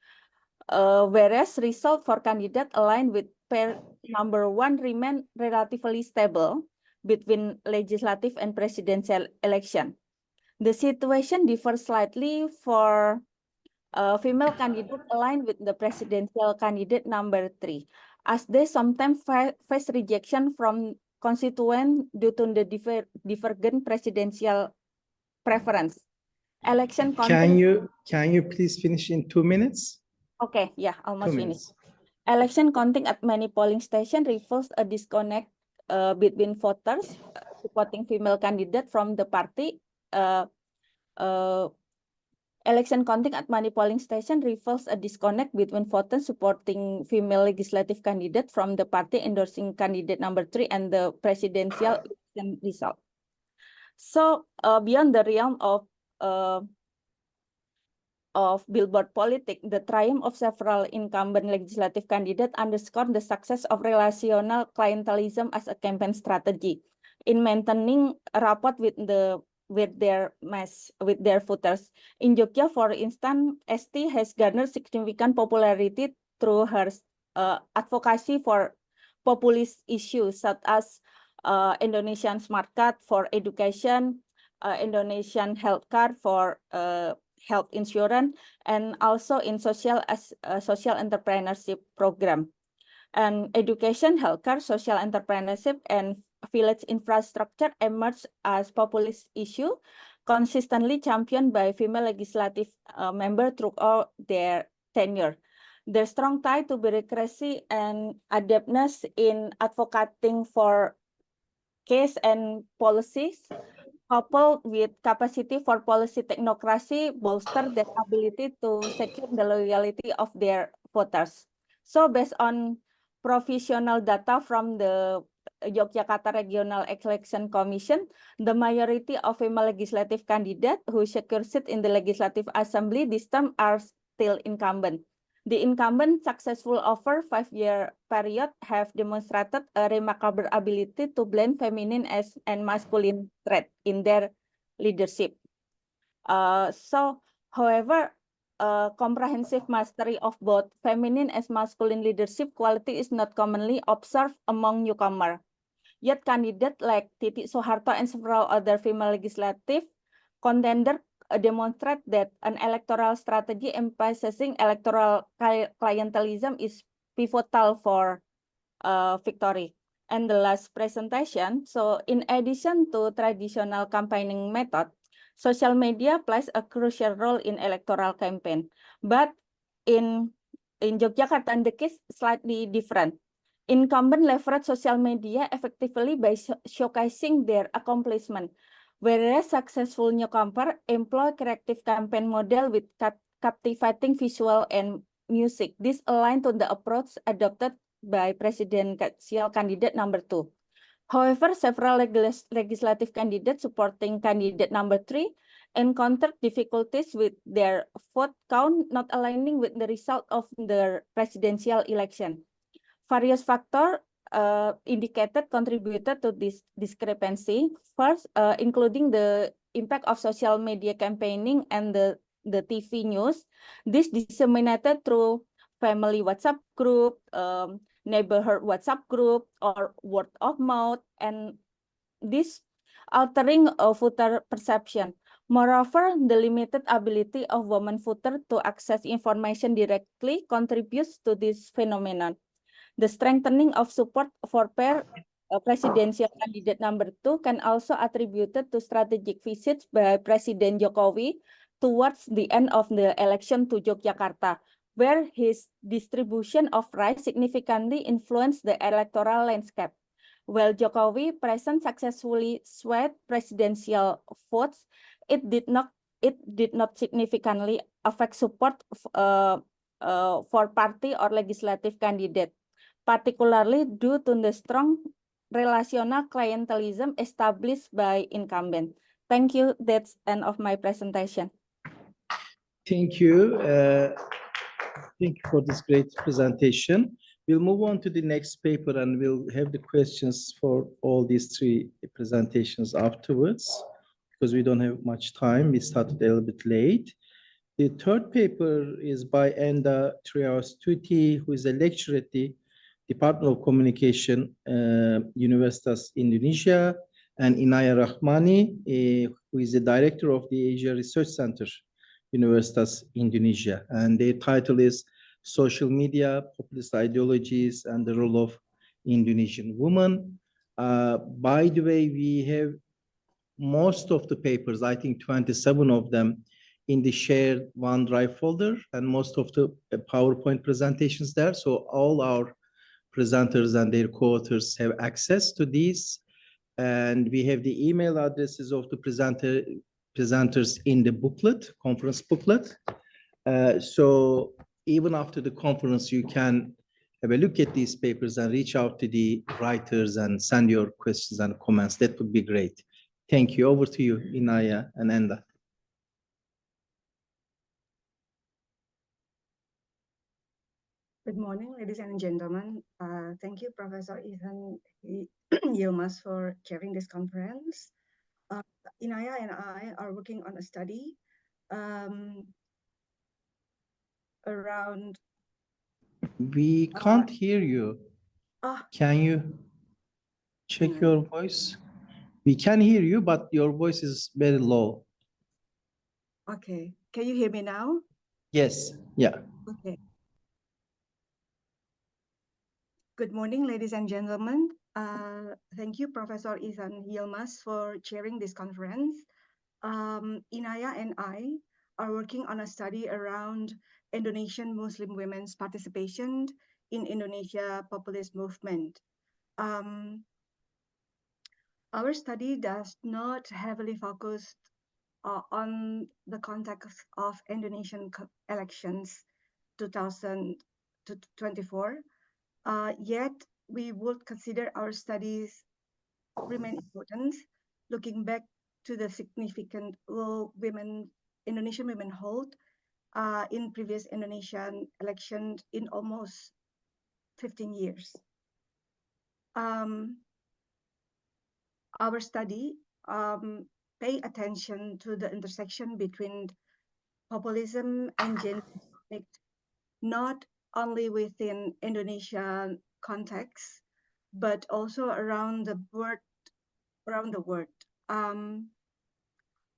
whereas result for candidate aligned with pair number 1 remain relatively stable between legislative and presidential election. The situation differs slightly for female candidate aligned with the presidential candidate number 3, as they sometimes face rejection from constituents due to the divergent presidential preference. Election content. Can you please finish in 2 minutes? Okay, yeah, 2 almost finished. minutes. Election counting at many polling stations reveals a disconnect between voters supporting female candidate from the party. Election counting at many polling stations reveals a disconnect between voters supporting female legislative candidate from the party endorsing candidate number 3 and the presidential election result. So beyond the realm of billboard politics, the triumph of several incumbent legislative candidates underscore the success of relational clientelism as a campaign strategy in maintaining a rapport with their voters. In Jogja, for instance, ST has garnered significant popularity through her advocacy for populist issues such as Indonesian smart card for education, Indonesian health card for health insurance, and also in social entrepreneurship program. And education, healthcare, social entrepreneurship, and village infrastructure emerged as populist issue, consistently championed by female legislative members throughout their tenure. Their strong tie to bureaucracy and adeptness in advocating for case and policies, coupled with capacity for policy technocracy, bolster their ability to secure the loyalty of their voters. So based on provisional data from the Yogyakarta Regional Election Commission, the majority of female legislative candidates who secure seats in the Legislative Assembly this term are still incumbent. The incumbent successful over 5-year period have demonstrated a remarkable ability to blend feminine and masculine traits in their leadership. However, comprehensive mastery of both feminine and masculine leadership quality is not commonly observed among newcomers. Yet candidates like Titi Soeharto and several other female legislative contenders demonstrate that an electoral strategy emphasizing electoral clientelism is pivotal for victory. And the last presentation, so in addition to traditional campaigning method, social media plays a crucial role in electoral campaign. But in Yogyakarta, the case slightly different. Incumbent leverage social media effectively by showcasing their accomplishment, whereas successful newcomer employ creative campaign model with captivating visual and music. This aligned to the approach adopted by presidential candidate number 2. However, several legislative candidates supporting candidate number 3 encountered difficulties with their vote count not aligning with the result of the presidential election. Various factors contributed to this discrepancy. First, including the impact of social media campaigning and the TV news. This disseminated through family WhatsApp group, neighborhood WhatsApp group, or word of mouth, and this altering of voter perception. Moreover, the limited ability of women voters to access information directly contributes to this phenomenon. The strengthening of support for pair presidential candidate number 2 can also attributed to strategic visits by President Jokowi towards the end of the election to Yogyakarta, where his distribution of rice significantly influenced the electoral landscape. While Jokowi present successfully swayed presidential votes, it did not significantly affect support for party or legislative candidate. particularly due to the strong relational clientelism established by incumbent. Thank you. That's end of my presentation. Thank you. Thank you for this great presentation. We'll move on to the next paper and we'll have the questions for all these three presentations afterwards because we don't have much time. We started a little bit late. The third paper is by Enda Hastuti, who is a lecturer at the Department of Communication, Universitas Indonesia, and Inaya Rahmani, who is the director of the Asia Research Center, Universitas Indonesia. And their title is Social Media, Populist Ideologies, and the Role of Indonesian Women. By the way, we have most of the papers, I think 27 of them, in the shared OneDrive folder, and most of the PowerPoint presentations there. So all our presenters and their co-authors have access to these. And we have the email addresses of the presenters in the booklet, conference booklet. So even after the conference, you can have a look at these papers and reach out to the writers and send your questions and comments. That would be great. Thank you. Over to you, Inaya and Enda. Good morning, ladies and gentlemen. Thank you, Professor Ethan Yilmaz, for chairing this conference. Inaya and I are working on a study around... We can't hear you. Can you check your voice? We can hear you, but your voice is very low. Okay, can you hear me now? Yes, yeah. Okay. Good morning, ladies and gentlemen. Thank you, Professor Ethan Yilmaz, for chairing this conference. Inaya and I are working on a study around Indonesian Muslim women's participation in Indonesia populist movement. Our study does not heavily focus on the context of Indonesian elections 2024. Yet we would consider our studies remain important, looking back to the significant role Indonesian women hold in previous Indonesian elections in almost 15 years. Our study pay attention to the intersection between populism and gender conflict, not only within Indonesian context, but also around the world.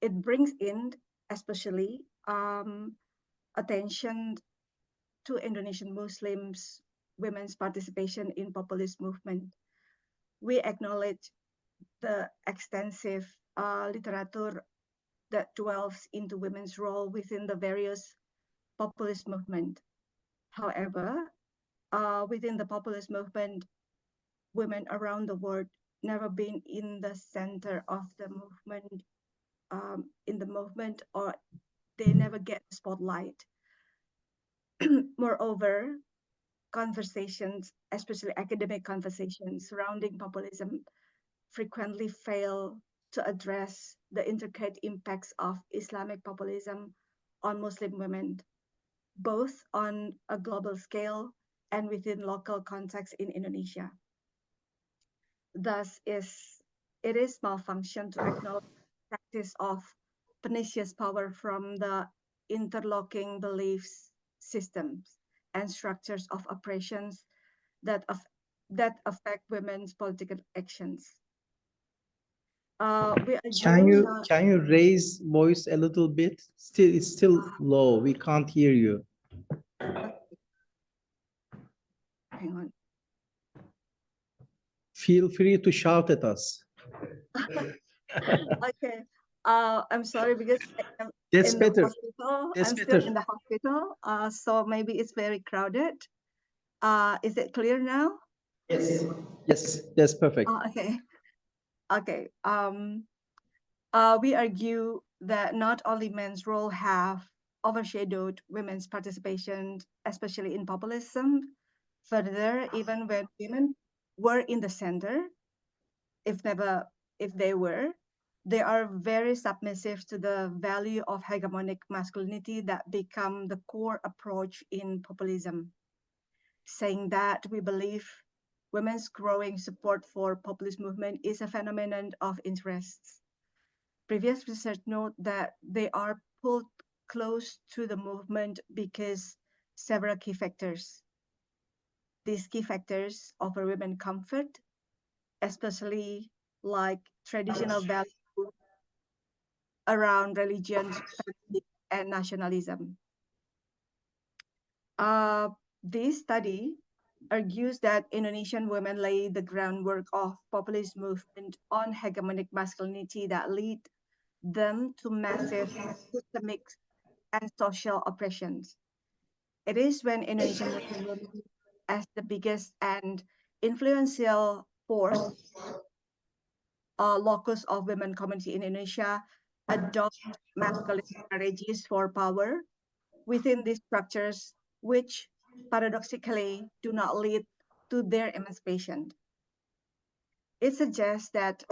It brings in especially attention to Indonesian Muslims women's participation in populist movement. We acknowledge the extensive literature that delves into women's role within the various populist movement. However, within the populist movement, women around the world never been in the center of the movement, or they never get the spotlight. Moreover, conversations, especially academic conversations surrounding populism, frequently fail to address the intricate impacts of Islamic populism on Muslim women, both on a global scale and within local context in Indonesia. Thus, it is malfunction to acknowledge the practice of pernicious power from the interlocking beliefs systems and structures of oppressions that affect women's political actions. Can you raise voice a little bit? It's still low. We can't hear you. Hang on. Feel free to shout at us. Okay. I'm sorry because I'm That's in better. the hospital. That's I'm better. still in the hospital. So maybe it's very crowded. Is it clear now? Yes. Yes, that's perfect. Okay. Okay. We argue that not only men's role have overshadowed women's participation, especially in populism, Further, even when women were in the center, if they were, they are very submissive to the value of hegemonic masculinity that become the core approach in populism. Saying that, we believe women's growing support for populist movement is a phenomenon of interest. Previous research note that they are pulled close to the movement because several key factors. These key factors offer women comfort, especially like traditional values around religion, family, and nationalism. This study argues that Indonesian women lay the groundwork of populist movement on hegemonic masculinity that lead them to massive systemic and social oppressions. It is when Indonesian Muslim women, as the biggest and influential force, locus of women community in Indonesia, adopt masculine strategies for power within these structures, which paradoxically do not lead to their emancipation. It suggests that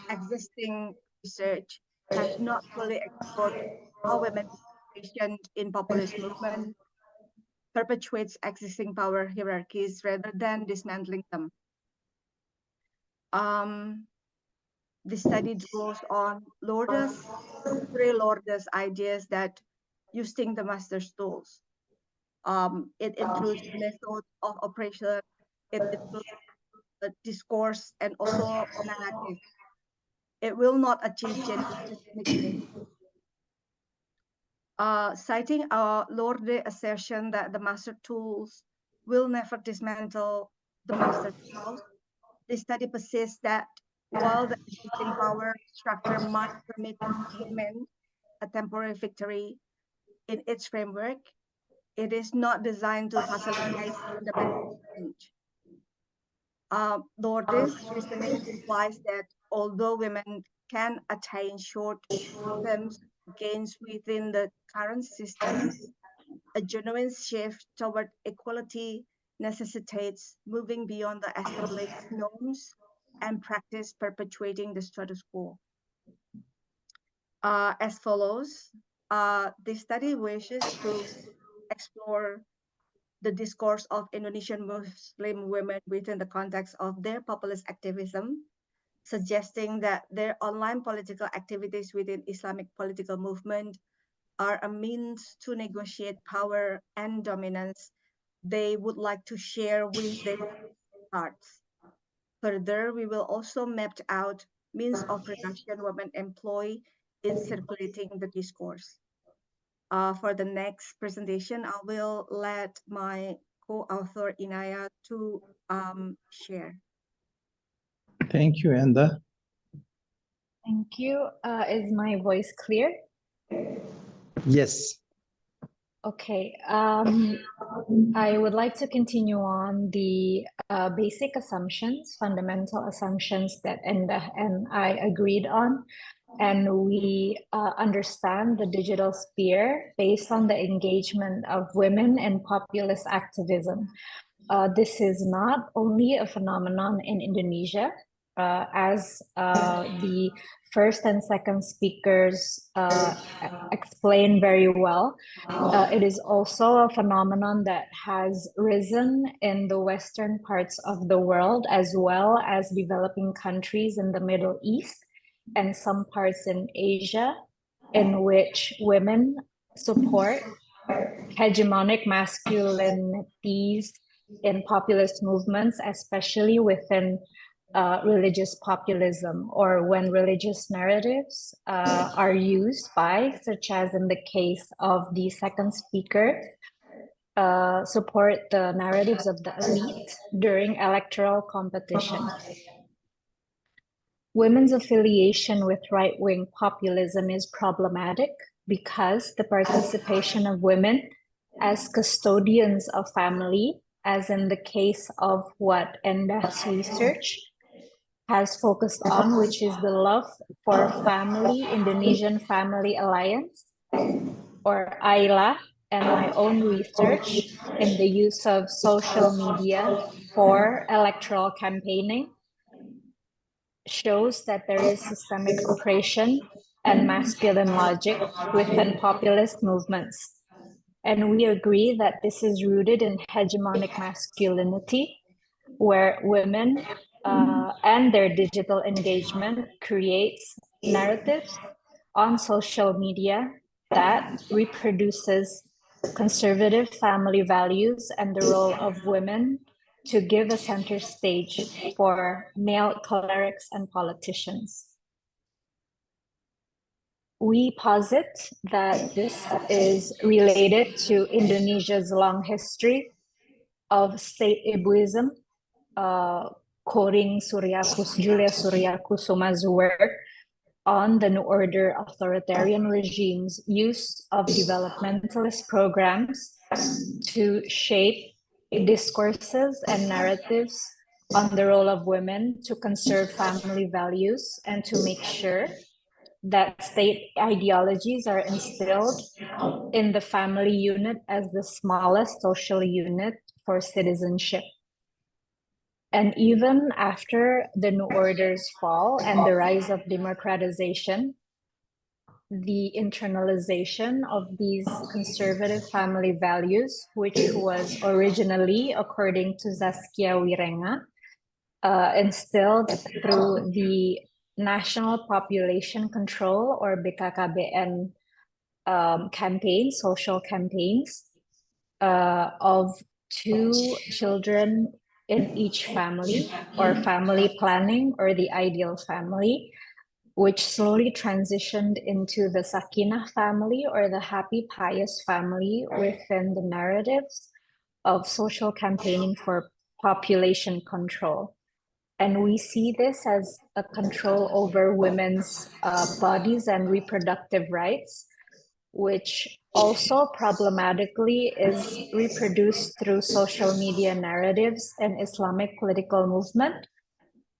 existing research has not fully explored how women participation in populist movement perpetuates existing power hierarchies rather than dismantling them. The study draws on three Lourdes ideas that using the master's tools. It includes method of operation, it includes discourse, and also narrative. It will not achieve genuine systemic change. Citing our Lourdes assertion that the master tools will never dismantle the master tools, the study persists that while the existing power structure might permit women a temporary victory in its framework, it is not designed to facilitate fundamental change. Lourdes reasoning implies that although women can attain short-term gains within the current system, a genuine shift toward equality necessitates moving beyond the established norms and practice perpetuating the status quo. As follows, this study wishes to explore the discourse of Indonesian Muslim women within the context of their populist activism, suggesting that their online political activities within Islamic political movement are a means to negotiate power and dominance they would like to share with their hearts. Further, we will also map out means of production women employ in circulating the discourse. For the next presentation, I will let my co-author Inaya to share. Thank you, Enda. Thank you. Is my voice clear? Yes. Okay. I would like to continue on the basic assumptions, fundamental assumptions that Enda and I agreed on. And we understand the digital sphere based on the engagement of women in populist activism. This is not only a phenomenon in Indonesia, as the first and second speakers explained very well. It is also a phenomenon that has risen in the Western parts of the world, as well as developing countries in the Middle East and some parts in Asia, in which women support hegemonic masculinities in populist movements, especially within religious populism, or when religious narratives are used by, such as in the case of the second speaker, support the narratives of the elite during electoral competition. Women's affiliation with right-wing populism is problematic because the participation of women as custodians of family, as in the case of what Enda's research has focused on, which is the Love for Family Indonesian Family Alliance, or AILA, and my own research in the use of social media for electoral campaigning shows that there is systemic oppression and masculine logic within populist movements. And we agree that this is rooted in hegemonic masculinity, where women and their digital engagement creates narratives on social media that reproduces conservative family values and the role of women to give a center stage for male clerics and politicians. We posit that this is related to Indonesia's long history of state ibuism, quoting Julia Suryakusuma's work on the New Order authoritarian regime's use of developmentalist programs to shape discourses and narratives on the role of women to conserve family values and to make sure that state ideologies are instilled in the family unit as the smallest social unit for citizenship. And even after the New Order's fall and the rise of democratization, the internalization of these conservative family values, which was originally, according to Zaskia Wirenga, instilled through the National Population Control or BKKBN campaigns, social campaigns of 2 children in each family, or family planning, or the ideal family, which slowly transitioned into the Sakinah family, or the happy, pious family within the narratives of social campaigning for population control. And we see this as a control over women's bodies and reproductive rights, which also problematically is reproduced through social media narratives and Islamic political movement,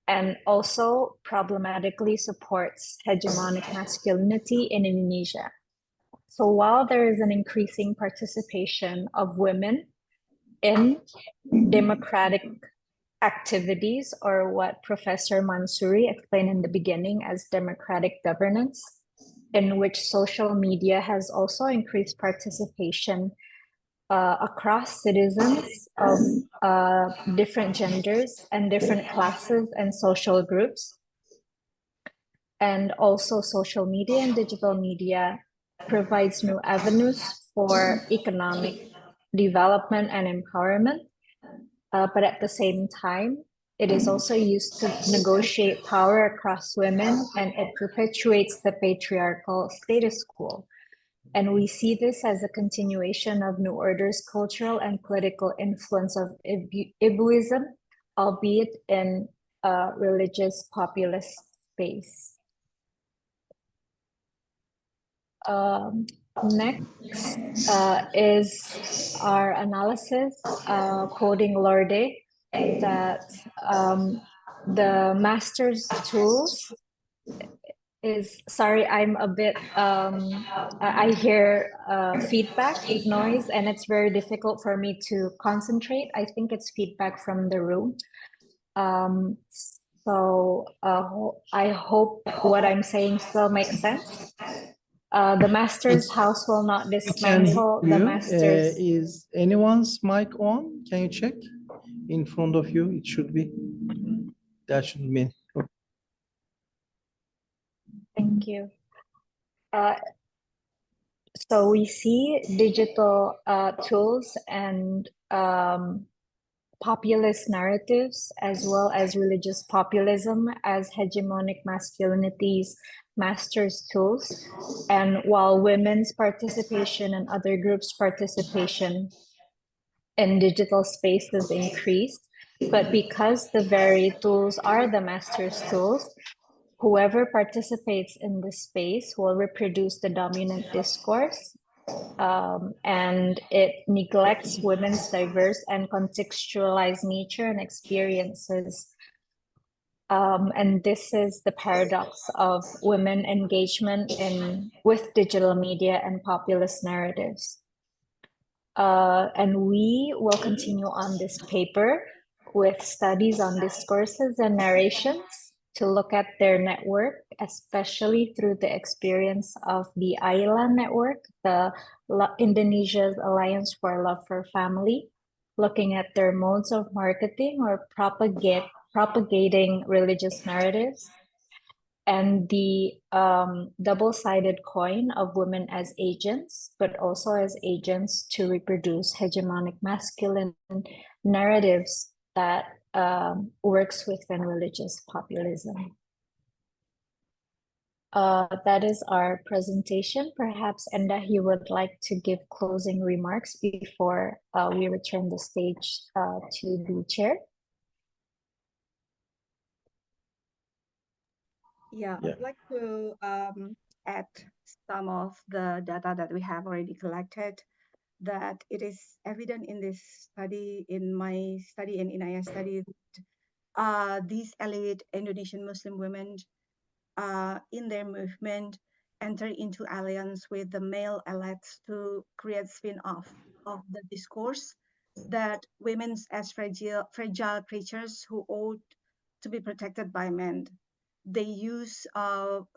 and also problematically supports hegemonic masculinity in Indonesia. So while there is an increasing participation of women in democratic activities, or what Professor Mansuri explained in the beginning as democratic governance, in which social media has also increased participation across citizens of different genders and different classes and social groups. And also social media and digital media provides new avenues for economic development and empowerment. But at the same time, it is also used to negotiate power across women, and it perpetuates the patriarchal status quo. And we see this as a continuation of New Order's cultural and political influence of Ibuism, albeit in a religious populist space. Next is our analysis, quoting Lorde, that the master's tools is, sorry, I'm a bit, I hear feedback, noise, and it's very difficult for me to concentrate. I think it's feedback from the room. So I hope what I'm saying still makes sense. The master's house will not dismantle the master's. Is anyone's mic on? Can you check? In front of you, it should be. That should be. Thank you. So we see digital tools and populist narratives, as well as religious populism, as hegemonic masculinity's master's tools. And while women's participation and other groups' participation in digital spaces increased, but because the very tools are the master's tools, whoever participates in this space will reproduce the dominant discourse, and it neglects women's diverse and contextualized nature and experiences. And this is the paradox of women engagement with digital media and populist narratives. And we will continue on this paper with studies on discourses and narrations to look at their network, especially through the experience of the AILA network, the Indonesia's Alliance for Love for Family, looking at their modes of marketing or propagating religious narratives, and the double-sided coin of women as agents, but also as agents to reproduce hegemonic masculine narratives that works within religious populism. That is our presentation. Perhaps, Enda, you would like to give closing remarks before we return the stage to the chair. Yeah, Yeah. I'd like to add some of the data that we have already collected, that it is evident in this study, in my study and in Aya's study, these elite Indonesian Muslim women in their movement enter into alliance with the male elites to create spin-off of the discourse that women as fragile creatures who ought to be protected by men. They use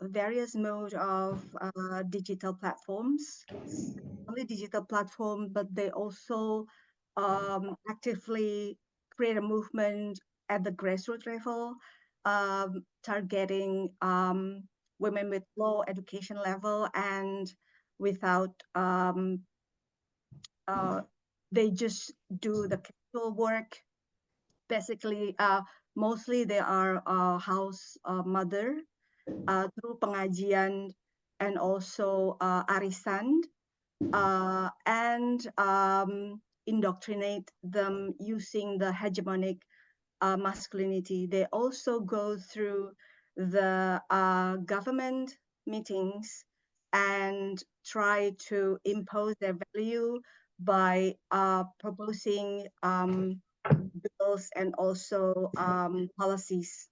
various modes of digital platforms, only digital platform, but they also actively create a movement at the grassroots level, targeting women with low education level and without, they just do the casual work. Basically, mostly they are house mother through pengajian and also arisan, and indoctrinate them using the hegemonic masculinity. They also go through the government meetings and try to impose their value by proposing bills and also policies.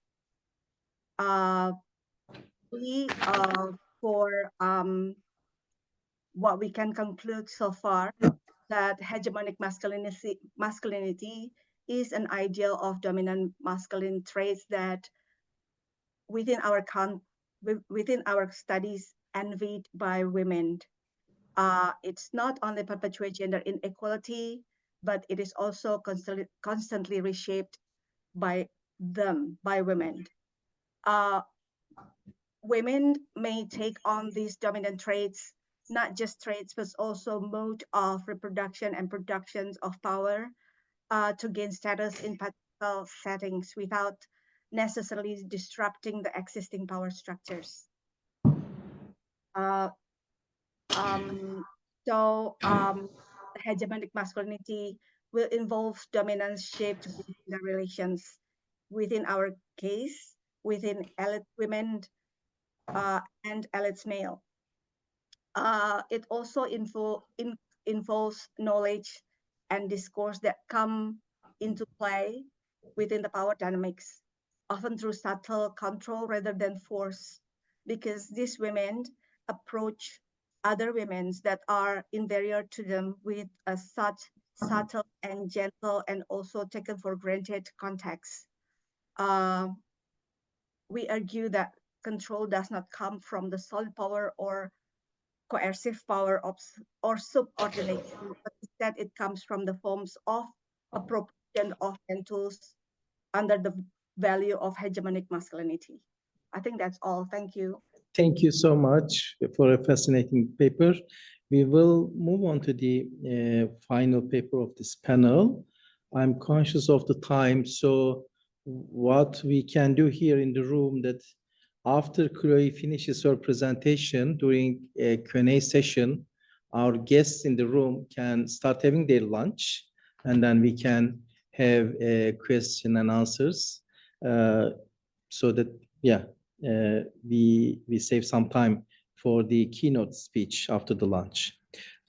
For what we can conclude so far, that hegemonic masculinity is an ideal of dominant masculine traits that within our studies envied by women. It's not only perpetuate gender inequality, but it is also constantly reshaped by women. Women may take on these dominant traits, not just traits, but also mode of reproduction and productions of power to gain status in patriarchal settings without necessarily disrupting the existing power structures. Hegemonic masculinity will involve dominance shaped by gender relations. Within our case, within elite women and elite male. It also involves knowledge and discourse that come into play within the power dynamics, often through subtle control rather than force, because these women approach other women that are inferior to them with a such subtle and gentle and also taken for granted context. We argue that control does not come from the solid power or coercive power or subordination, but instead it comes from the forms of appropriation of and tools under the value of hegemonic masculinity. I think that's all. Thank you. Thank you so much for a fascinating paper. We will move on to the final paper of this panel. I'm conscious of the time, so what we can do here in the room, that after Chloe finishes her presentation during a Q&A session, our guests in the room can start having their lunch, and then we can have a question and answers so that, yeah, we save some time for the keynote speech after the lunch.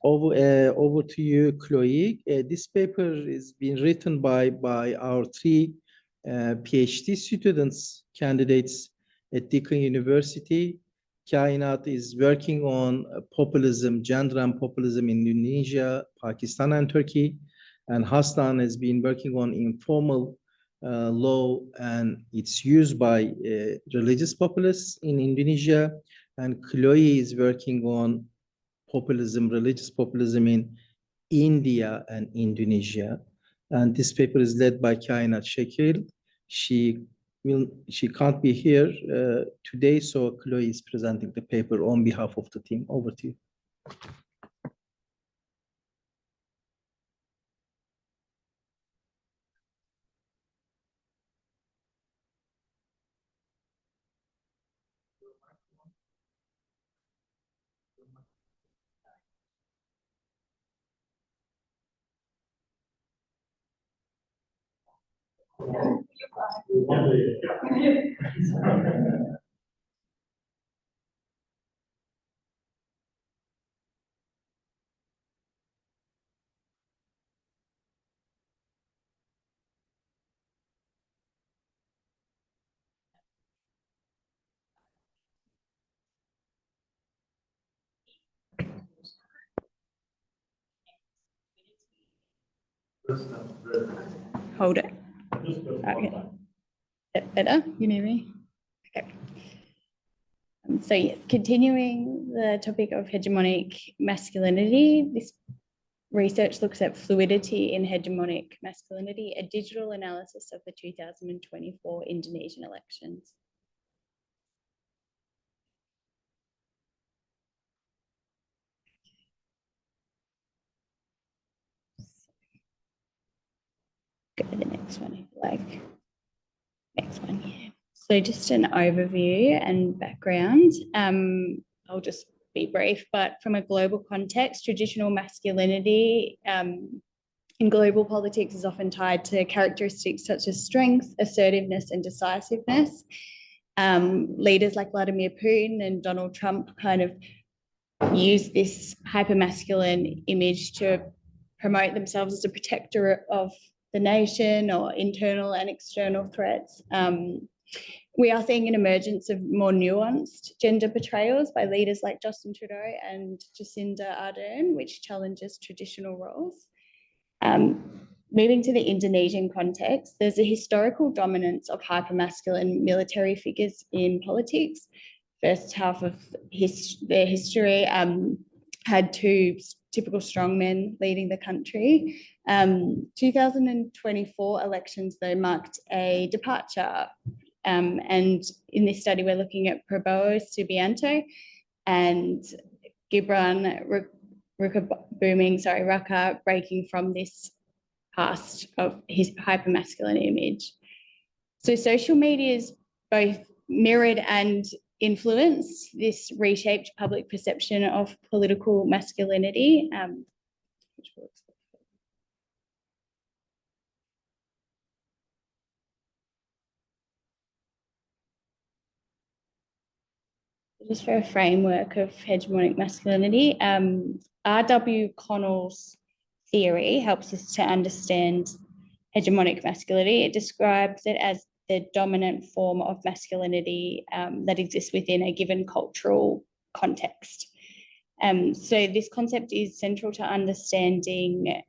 Over to you, Chloe. This paper is being written by our three PhD students, candidates at Deakin University, Kainat is working on populism, gender and populism in Indonesia, Pakistan, and Turkey. And Hasnan has been working on informal law and its use by religious populists in Indonesia. And Chloe is working on populism, religious populism in India and Indonesia. And this paper is led by Kainat Shakil. She can't be here today, so Chloe is presenting the paper on behalf of the team. Over to you. Hold it. Okay. Better? You need me? Okay. So yes, continuing the topic of hegemonic masculinity, this research looks at fluidity in hegemonic masculinity, a digital analysis of the 2024 Indonesian elections. Go to the next one if you like. Next one, yeah. So just an overview and background. I'll just be brief, but from a global context, traditional masculinity in global politics is often tied to characteristics such as strength, assertiveness, and decisiveness. Leaders like Vladimir Putin and Donald Trump kind of use this hypermasculine image to promote themselves as a protector of the nation or internal and external threats. We are seeing an emergence of more nuanced gender portrayals by leaders like Justin Trudeau and Jacinda Ardern, which challenges traditional roles. Moving to the Indonesian context, there's a historical dominance of hypermasculine military figures in politics. First half of their history had two typical strongmen leading the country. 2024 elections, though, marked a departure. And in this study, we're looking at Prabowo Subianto and Gibran Raka breaking from this past of his hypermasculine image. So social media's both mirrored and influenced this reshaped public perception of political masculinity. Just for a framework of hegemonic masculinity, R.W. Connell's theory helps us to understand hegemonic masculinity. It describes it as the dominant form of masculinity that exists within a given cultural context. So this concept is central to understanding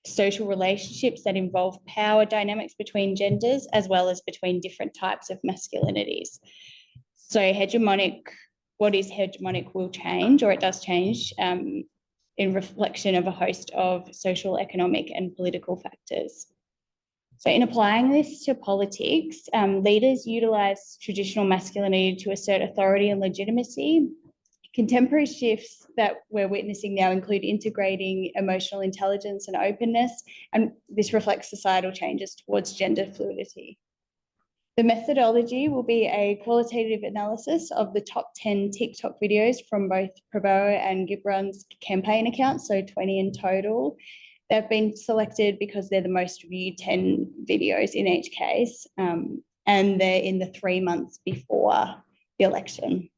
social relationships that involve power dynamics between genders as well as between different types of masculinities. So hegemonic, what is hegemonic will change, or it does change in reflection of a host of social, economic, and political factors. So in applying this to politics, leaders utilize traditional masculinity to assert authority and legitimacy. Contemporary shifts that we're witnessing now include integrating emotional intelligence and openness, and this reflects societal changes towards gender fluidity. The methodology will be a qualitative analysis of the top 10 TikTok videos from both Prabowo and Gibran's campaign accounts, so 20 in total. They've been selected because they're the most viewed 10 videos in each case, and they're in the 3 months before the election,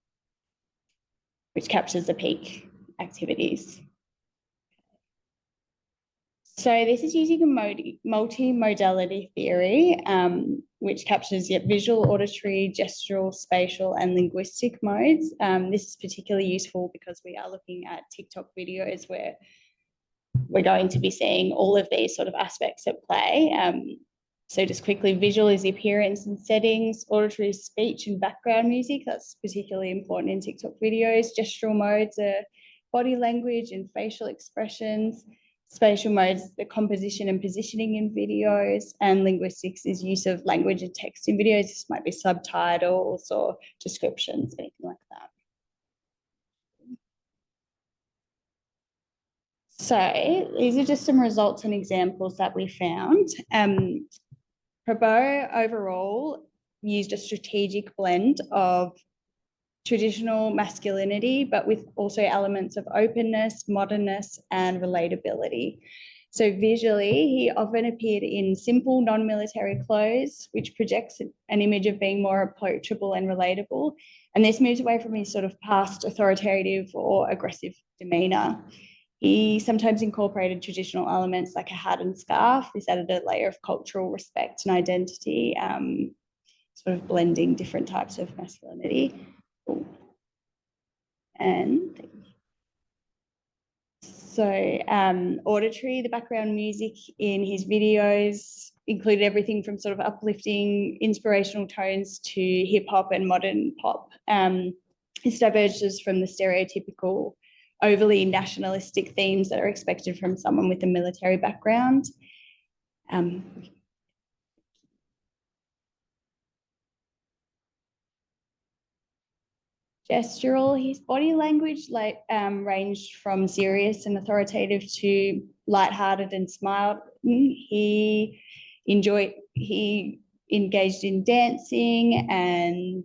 which captures the peak activities. So this is using a multimodality theory. which captures visual, auditory, gestural, spatial, and linguistic modes. This is particularly useful because we are looking at TikTok videos where we're going to be seeing all of these sort of aspects at play. So just quickly, visual is the appearance and settings, auditory is speech and background music. That's particularly important in TikTok videos. Gestural modes are body language and facial expressions. Spatial modes, the composition and positioning in videos, and linguistics is use of language and text in videos. This might be subtitles or descriptions, anything like that. So these are just some results and examples that we found. Probo overall used a strategic blend of traditional masculinity, but with also elements of openness, modernness, and relatability. So visually, he often appeared in simple non-military clothes, which projects an image of being more approachable and relatable. And this moves away from his sort of past authoritative or aggressive demeanor. He sometimes incorporated traditional elements like a hat and scarf. This added a layer of cultural respect and identity, sort of blending different types of masculinity. And so auditory, the background music in his videos included everything from sort of uplifting inspirational tones to hip hop and modern pop. This diverges from the stereotypical overly nationalistic themes that are expected from someone with a military background. Gestural, his body language ranged from serious and authoritative to lighthearted and smiled. He engaged in dancing and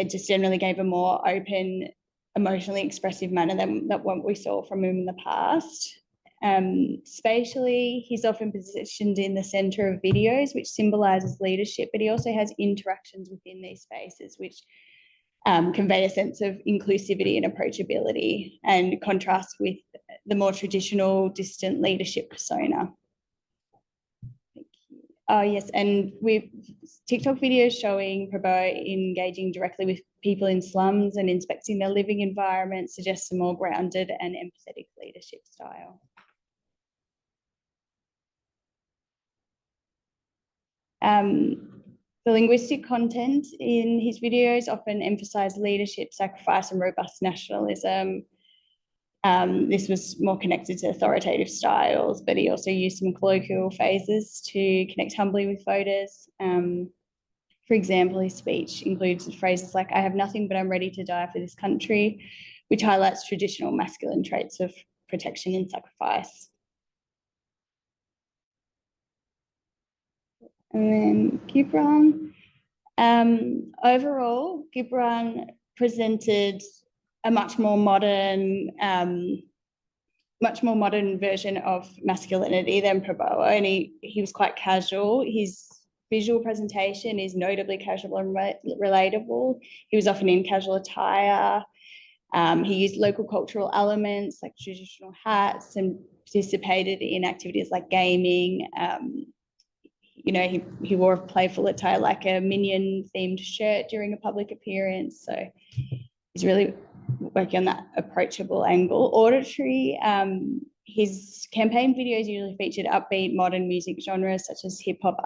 just generally gave a more open, emotionally expressive manner than what we saw from him in the past. Spatially, he's often positioned in the center of videos, which symbolizes leadership, but he also has interactions within these spaces, which convey a sense of inclusivity and approachability and contrast with the more traditional, distant leadership persona. Thank you. Oh, yes, and with TikTok videos showing Prabhu engaging directly with people in slums and inspecting their living environment suggests a more grounded and empathetic leadership style. The linguistic content in his videos often emphasized leadership, sacrifice, and robust nationalism. This was more connected to authoritative styles, but he also used some colloquial phrases to connect humbly with voters. For example, his speech includes phrases like, "I have nothing, but I'm ready to die for this country," which highlights traditional masculine traits of protection and sacrifice. And then Gibran. Overall, Gibran presented a much more modern version of masculinity than Prabowo, and he was quite casual. His visual presentation is notably casual and relatable. He was often in casual attire. He used local cultural elements like traditional hats and participated in activities like gaming. He wore a playful attire like a Minion-themed shirt during a public appearance. So he's really working on that approachable angle. Auditory, his campaign videos usually featured upbeat modern music genres such as hip hop,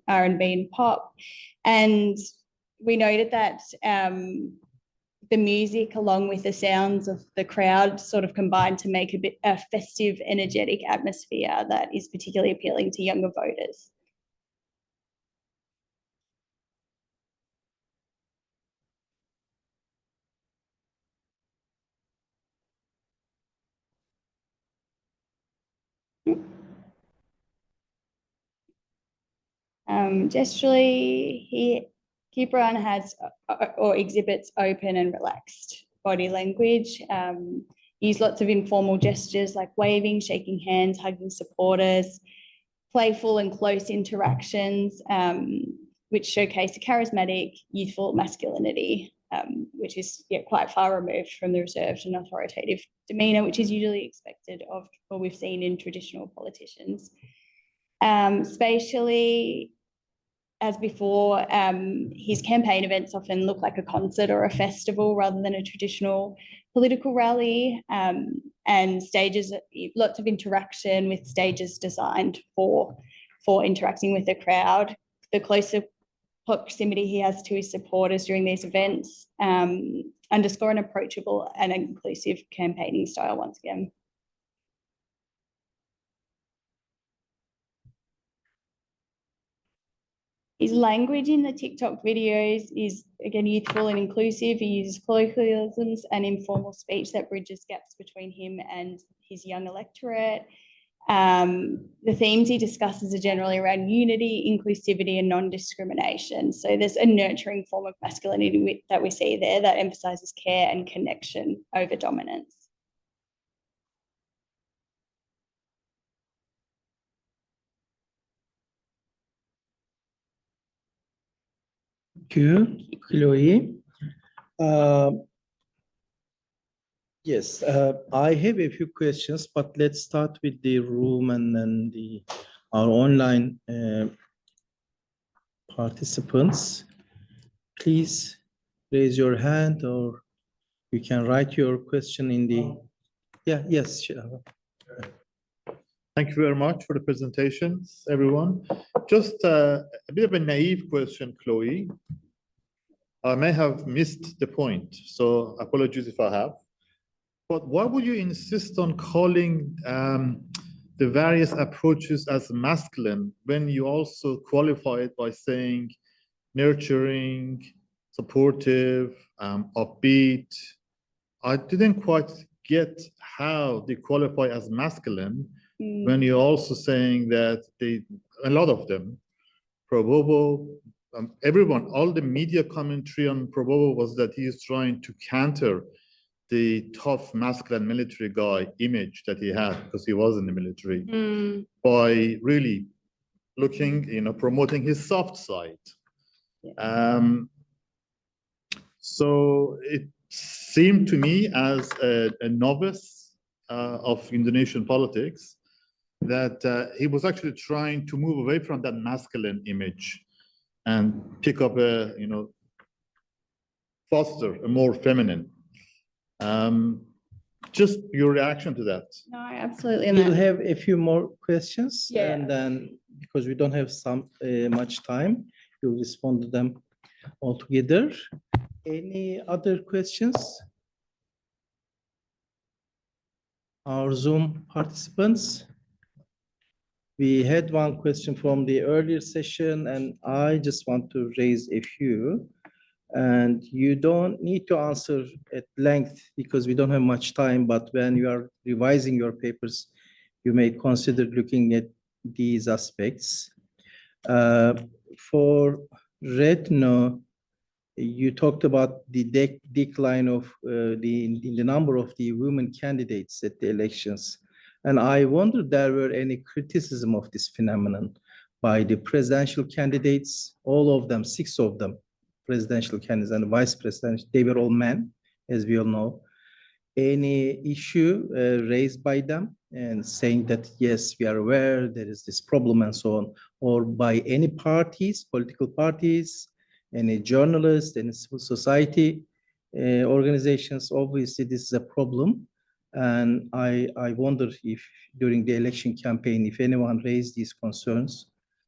R&B, and pop. And we noted that the music, along with the sounds of the crowd, sort of combined to make a festive, energetic atmosphere that is particularly appealing to younger voters. Gesturally, Gibran has or exhibits open and relaxed body language. He used lots of informal gestures like waving, shaking hands, hugging supporters, playful and close interactions, which showcase a charismatic, youthful masculinity, which is quite far removed from the reserved and authoritative demeanor, which is usually expected of or we've seen in traditional politicians. Spatially, as before, his campaign events often look like a concert or a festival rather than a traditional political rally, and stages, lots of interaction with stages designed for interacting with the crowd. The closer proximity he has to his supporters during these events underscore an approachable and inclusive campaigning style once again. His language in the TikTok videos is, again, youthful and inclusive. He uses colloquialisms and informal speech that bridges gaps between him and his young electorate. The themes he discusses are generally around unity, inclusivity, and non-discrimination. So there's a nurturing form of masculinity that we see there that emphasizes care and connection over dominance. Thank you, Chloe. Yes, I have a few questions, but let's start with the room and then our online participants. Please raise your hand, or you can write your question in the, yes. Thank you very much for the presentations, everyone. Just a bit of a naive question, Chloe. I may have missed the point, so apologies if I have. But why would you insist on calling the various approaches as masculine when you also qualify it by saying nurturing, supportive, upbeat? I didn't quite get how they qualify as masculine when you're also saying that a lot of them, Probobo, everyone, all the media commentary on Probobo was that he is trying to counter the tough masculine military guy image that he had because he was in the military by really looking, promoting his soft side. So it seemed to me as a novice of Indonesian politics that he was actually trying to move away from that masculine image and pick up a, foster a more feminine. Just your reaction to that. No, absolutely. We'll have a few more questions, Yeah. and then because we don't have much time, you'll respond to them all together. Any other questions? Our Zoom participants. We had one question from the earlier session, and I just want to raise a few. And you don't need to answer at length because we don't have much time, but when you are revising your papers, you may consider looking at these aspects. For Retno, you talked about the decline of the number of the women candidates at the elections. And I wonder if there were any criticism of this phenomenon by the presidential candidates, all of them, 6 of them, presidential candidates and vice presidential, they were all men, as we all know. Any issue raised by them and saying that, yes, we are aware there is this problem and so on, or by any parties, political parties, any journalists, any civil society organizations? Obviously, this is a problem. And I wonder if during the election campaign, if anyone raised these concerns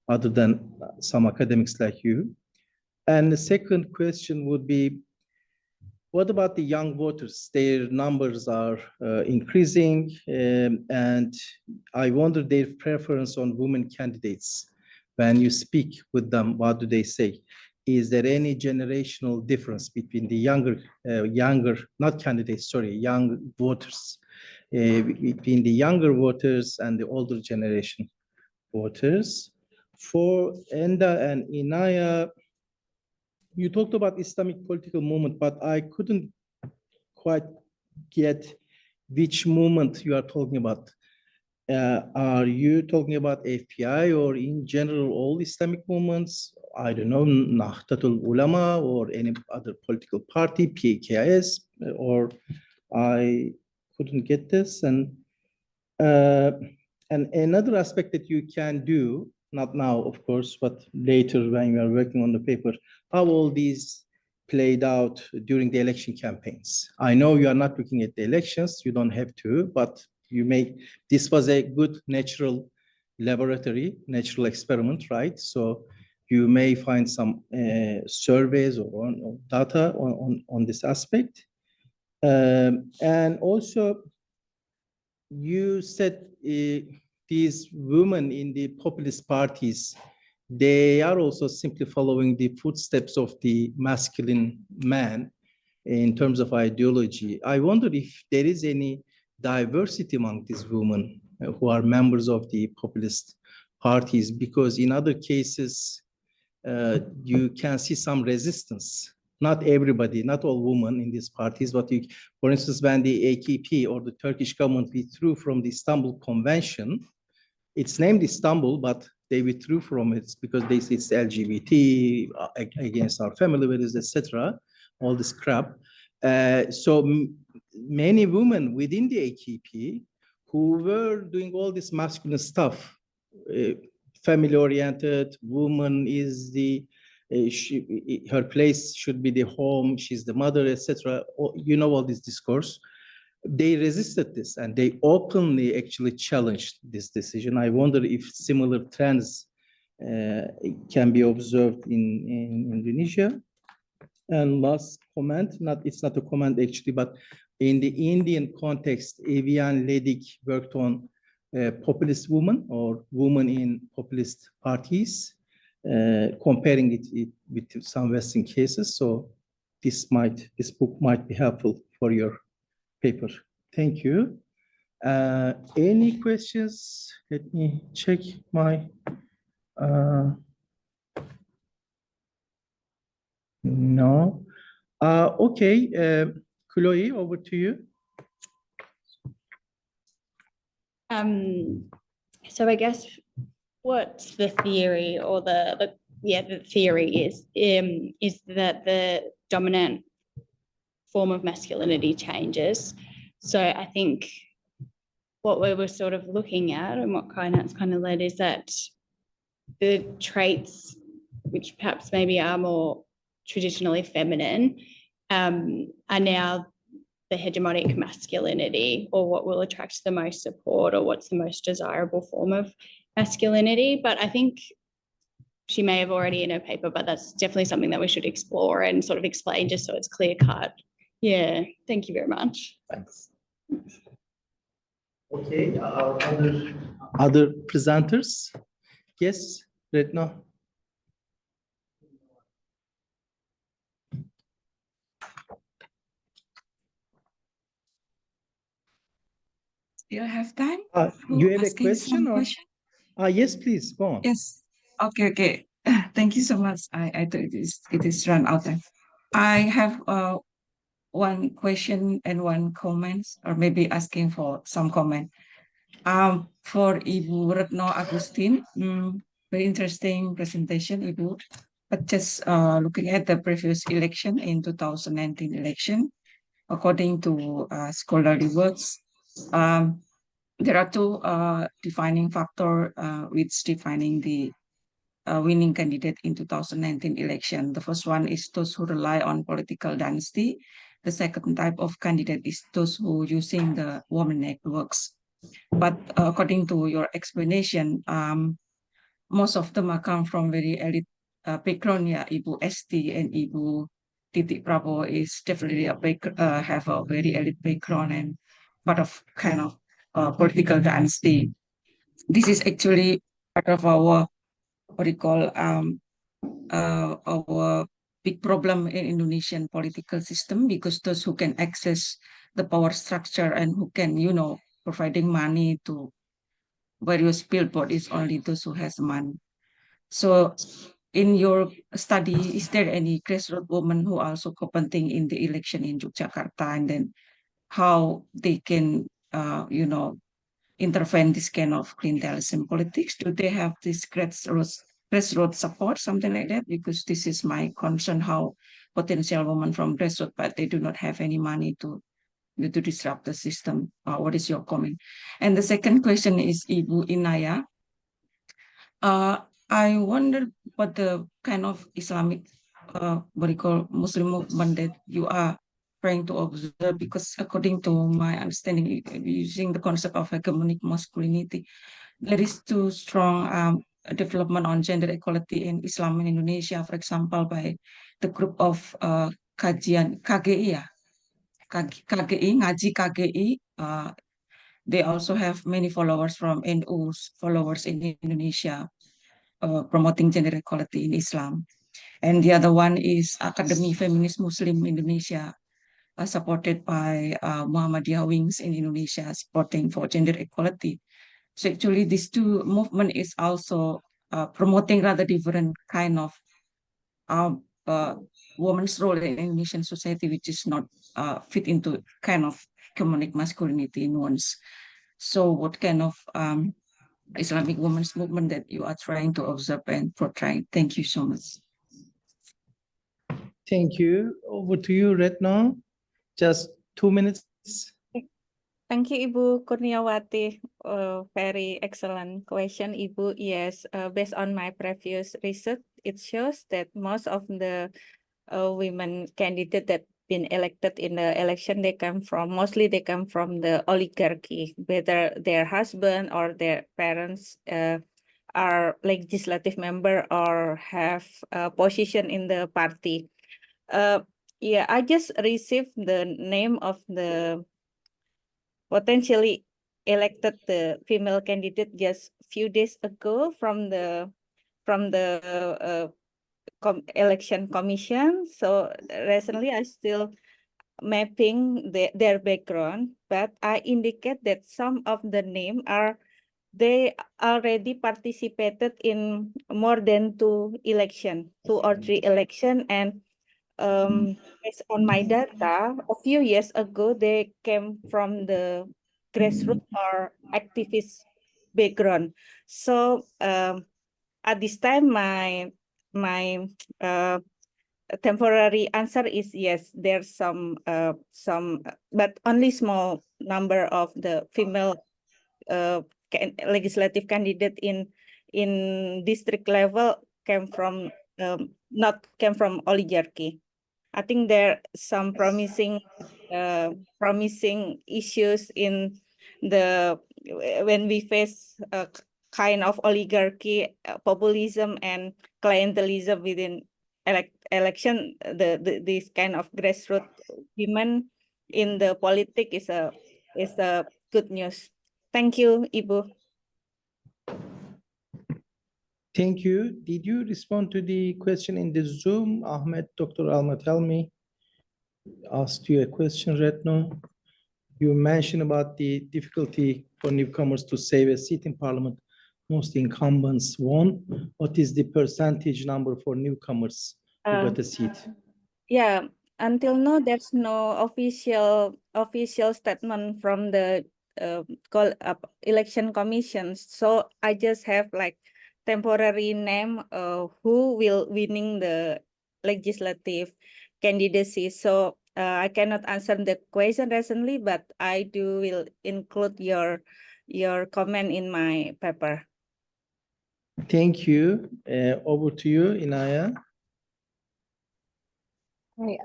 other than some academics like you. And the second question would be, what about the young voters? Their numbers are increasing, and I wonder their preference on women candidates. When you speak with them, what do they say? Is there any generational difference between the young voters, between the younger voters and the older generation voters? For Enda and Inaya, you talked about Islamic political movement, but I couldn't quite get which movement you are talking about. Are you talking about FPI or in general all Islamic movements? I don't know, Nahdlatul Ulama or any other political party, PKIS, or I couldn't get this. And And another aspect that you can do, not now, of course, but later when you are working on the paper, how all these played out during the election campaigns. I know you are not looking at the elections, you don't have to, but you may, this was a good natural laboratory, natural experiment, right? So you may find some surveys or data on this aspect. And also, you said these women in the populist parties, they are also simply following the footsteps of the masculine man in terms of ideology. I wonder if there is any diversity among these women who are members of the populist parties, because in other cases, you can see some resistance. Not everybody, not all women in these parties, but you, for instance, when the AKP or the Turkish government withdrew from the Istanbul Convention, it's named Istanbul, but they withdrew from it because they say it's LGBT, against our family values, etc. All this crap. So many women within the AKP who were doing all this masculine stuff, family-oriented, woman is the, her place should be the home, she's the mother, etc. You know all this discourse. They resisted this and they openly actually challenged this decision. I wonder if similar trends can be observed in Indonesia. And last comment, it's not a comment actually, but in the Indian context, Evian Ledig worked on populist women or women in populist parties, comparing it with some Western cases. So this book might be helpful for your paper. Thank you. Any questions? Let me check my. No. Okay. Chloe, over to you. So I guess what the theory or the theory is that the dominant form of masculinity changes. So I think what we were sort of looking at and what Kainat's kind of led is that the traits which perhaps maybe are more traditionally feminine are now the hegemonic masculinity, or what will attract the most support, or what's the most desirable form of masculinity. But I think she may have already in her paper, but that's definitely something that we should explore and sort of explain just so it's clear cut. Yeah, thank you very much. Thanks. Okay, other presenters? Yes, Retno. Still have time? You have a question? Or? Yes, please, go on. Yes. Okay. Thank you so much. I thought it is run out time. I have one question and one comment, or maybe asking for some comment. For Ibu Retno Agustin, very interesting presentation, Ibu. But just looking at the previous election in 2019 election, according to scholarly works, there are two defining factors which defining the winning candidate in 2019 election. The first one is those who rely on political dynasty. The second type of candidate is those who using the woman networks. But according to your explanation, most of them come from very elite background. Yeah, Ibu ST and Ibu Titik Prabowo is definitely have a very elite background and part of kind of political dynasty. This is actually part of our what we call our big problem in Indonesian political system, because those who can access the power structure and who can, providing money to various billboards is only those who has money. So in your study, is there any grassroots women who are also competing in the election in Yogyakarta, and then how they can, intervene this kind of clientelism politics? Do they have this grassroots support, something like that? Because this is my concern, how potential women from grassroots, but they do not have any money to to disrupt the system. What is your comment? And the second question is Ibu Inaya. I wonder what the kind of Islamic, what you call Muslim movement that you are trying to observe, because according to my understanding, using the concept of hegemonic masculinity, there is too strong development on gender equality in Islam in Indonesia, for example, by the group of kajian KGI, ya? KGI, ngaji KGI. They also have many followers from NU's followers in Indonesia, promoting gender equality in Islam. And the other one is Academy Feminist Muslim Indonesia, supported by Muhammadiyah wings in Indonesia, supporting for gender equality. So actually, these two movement is also promoting rather different kind of woman's role in Indonesian society, which is not fit into kind of hegemonic masculinity in one's. So what kind of Islamic women's movement that you are trying to observe and portray? Thank you so much. Thank you. Over to you, Retno. Just 2 minutes. Thank you, Ibu Kurniawati. Very excellent question, Ibu. Yes, based on my previous research, it shows that most of the women candidates that been elected in the election, mostly they come from the oligarchy, whether their husband or their parents are legislative member or have a position in the party. Yeah, I just received the name of the potentially elected the female candidate just few days ago from the election commission. So recently I still mapping their background, but I indicate that some of the name they already participated in more than 2 or 3 election, and based on my data, a few years ago, they came from the grassroots or activist background. So at this time, my temporary answer is yes. There's some, but only small number of the female legislative candidate in district level came from oligarchy. I think there are some promising issues in when we face a kind of oligarchy, populism, and clientelism within election. This kind of grassroots women in the politics is a good news. Thank you, Ibu. Thank you. Did you respond to the question in the Zoom? Ahmed, Dr. Ahmad Helmy asked you a question, Retno. You mentioned about the difficulty for newcomers to save a seat in parliament. Most incumbents won. What is the percentage number for newcomers who got a seat? Yeah, until now, there's no official statement from the election commissions. So I just have like temporary name who will winning the legislative candidacy. So I cannot answer the question recently, but I will include your comment in my paper. Thank you. Over to you, Inaya. Right,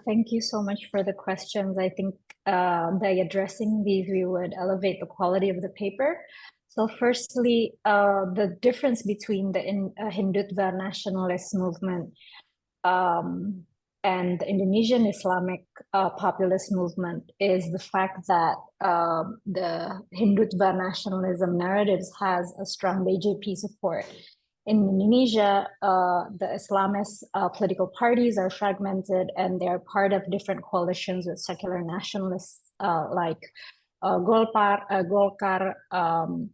thank you so much for the questions. I think by addressing these, we would elevate the quality of the paper. So firstly, the difference between the Hindutva nationalist movement and the Indonesian Islamic populist movement is the fact that the Hindutva nationalism narratives has a strong BJP support. In Indonesia, the Islamist political parties are fragmented and they're part of different coalitions with secular nationalists like Golkar,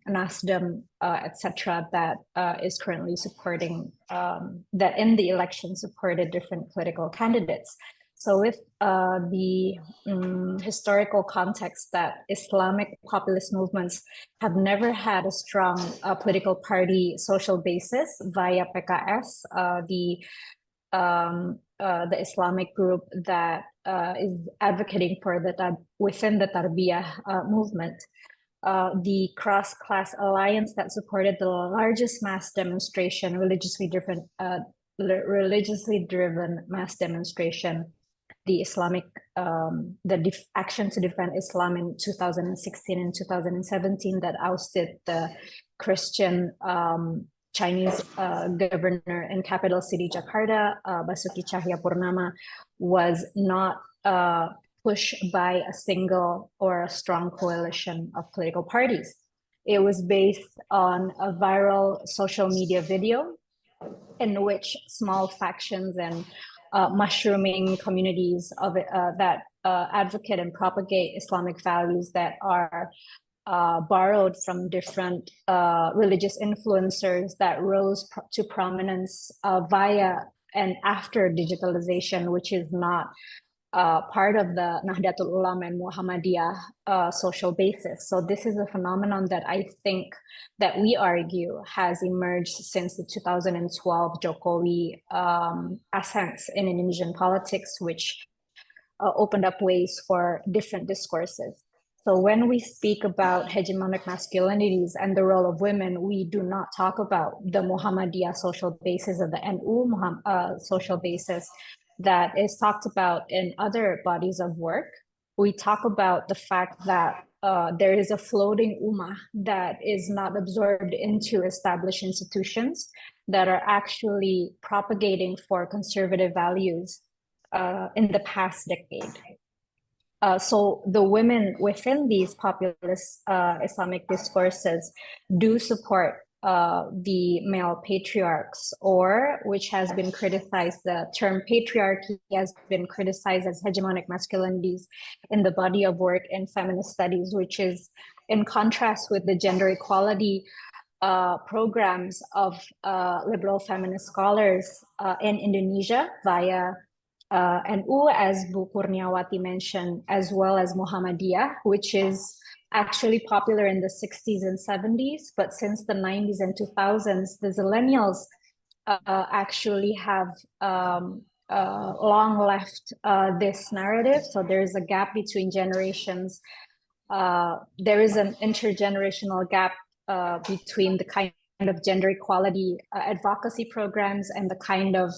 Nasdem, etc. that is currently supporting, that in the election supported different political candidates. So with the historical context that Islamic populist movements have never had a strong political party social basis via PKS, the the Islamic group that is advocating for within the Tarbiyah movement. The cross-class alliance that supported the largest mass demonstration, religiously driven mass demonstration, the Islamic, Action to Defend Islam in 2016 and 2017 that ousted the Christian Chinese governor in capital city Jakarta, Basuki Cahayapurnama, was not pushed by a single or a strong coalition of political parties. It was based on a viral social media video in which small factions and mushrooming communities of that advocate and propagate Islamic values that are borrowed from different religious influencers that rose to prominence via and after digitalization, which is not part of the Nahdlatul Ulama and Muhammadiyah social basis. So this is a phenomenon that I think that we argue has emerged since the 2012 Jokowi ascent in Indonesian politics, which opened up ways for different discourses. So when we speak about hegemonic masculinities and the role of women, we do not talk about the Muhammadiyah social basis or the NU social basis that is talked about in other bodies of work. We talk about the fact that there is a floating ummah that is not absorbed into established institutions that are actually propagating for conservative values in the past decade. So the women within these populist Islamic discourses do support the male patriarchs, or which has been criticized, the term patriarchy has been criticized as hegemonic masculinities in the body of work in feminist studies, which is in contrast with the gender equality programs of liberal feminist scholars in Indonesia via NU, as Bu Kurniawati mentioned, as well as Muhammadiyah, which is actually popular in the 60s and 70s, but since the 90s and 2000s, the Zillennials actually have long left this narrative. So there is a gap between generations. There is an intergenerational gap between the kind of gender equality advocacy programs and the kind of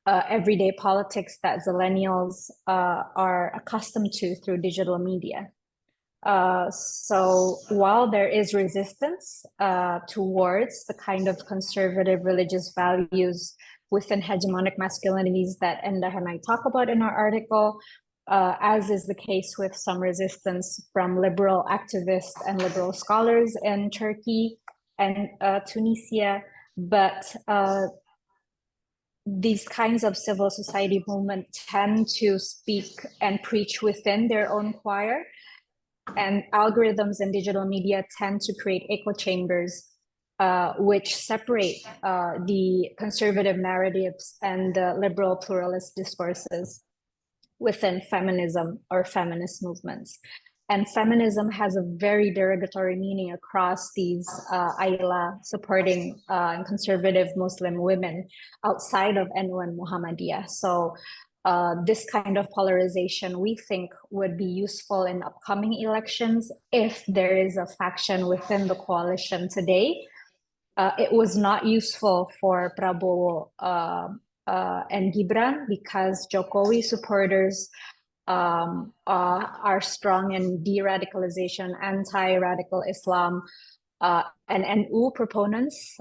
everyday politics that Zillennials are accustomed to through digital media. So while there is resistance towards the kind of conservative religious values within hegemonic masculinities that Endah and I talk about in our article, as is the case with some resistance from liberal activists and liberal scholars in Turkey and Tunisia, but these kinds of civil society movements tend to speak and preach within their own choir, and algorithms and digital media tend to create echo chambers which separate the conservative narratives and the liberal pluralist discourses within feminism or feminist movements. And feminism has a very derogatory meaning across these Ayla supporting conservative Muslim women outside of NU and Muhammadiyah. So this kind of polarization, we think, would be useful in upcoming elections if there is a faction within the coalition today. It was not useful for Prabowo and Gibran because Jokowi supporters are strong in de-radicalization, anti-radical Islam, and NU proponents.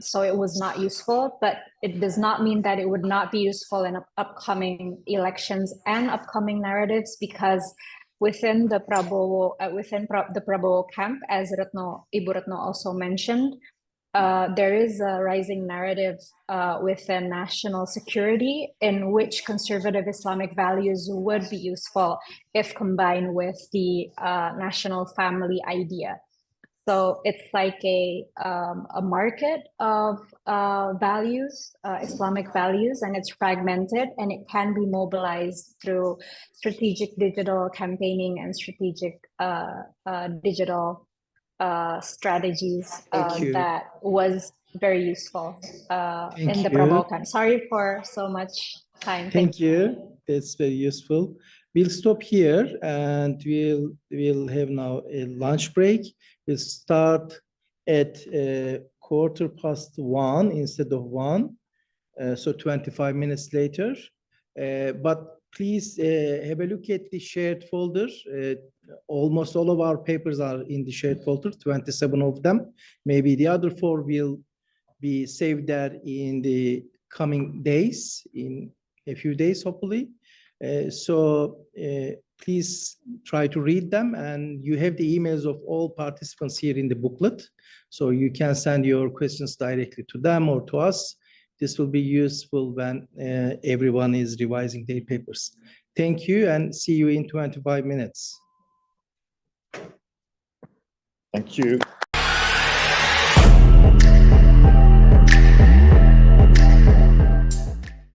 So it was not useful, but it does not mean that it would not be useful in upcoming elections and upcoming narratives, because within the Prabowo, the Prabowo camp, as Ibu Retno also mentioned, there is a rising narrative within national security in which conservative Islamic values would be useful if combined with the national family idea. So it's like a market of values, Islamic values, and it's fragmented, and it can be mobilized through strategic digital campaigning and strategic digital strategies that was very useful Thank in the you. promo time. Sorry for so much time. Thank you. That's very useful. We'll stop here and we'll have now a lunch break. We'll start at 1:15 instead of 1, so 25 minutes later. But please have a look at the shared folder. Almost all of our papers are in the shared folder, 27 of them. Maybe the other 4 will be saved there in the coming days, in a few days, hopefully. So please try to read them, and you have the emails of all participants here in the booklet. So you can send your questions directly to them or to us. This will be useful when everyone is revising their papers. Thank you, and see you in 25 minutes. Thank you.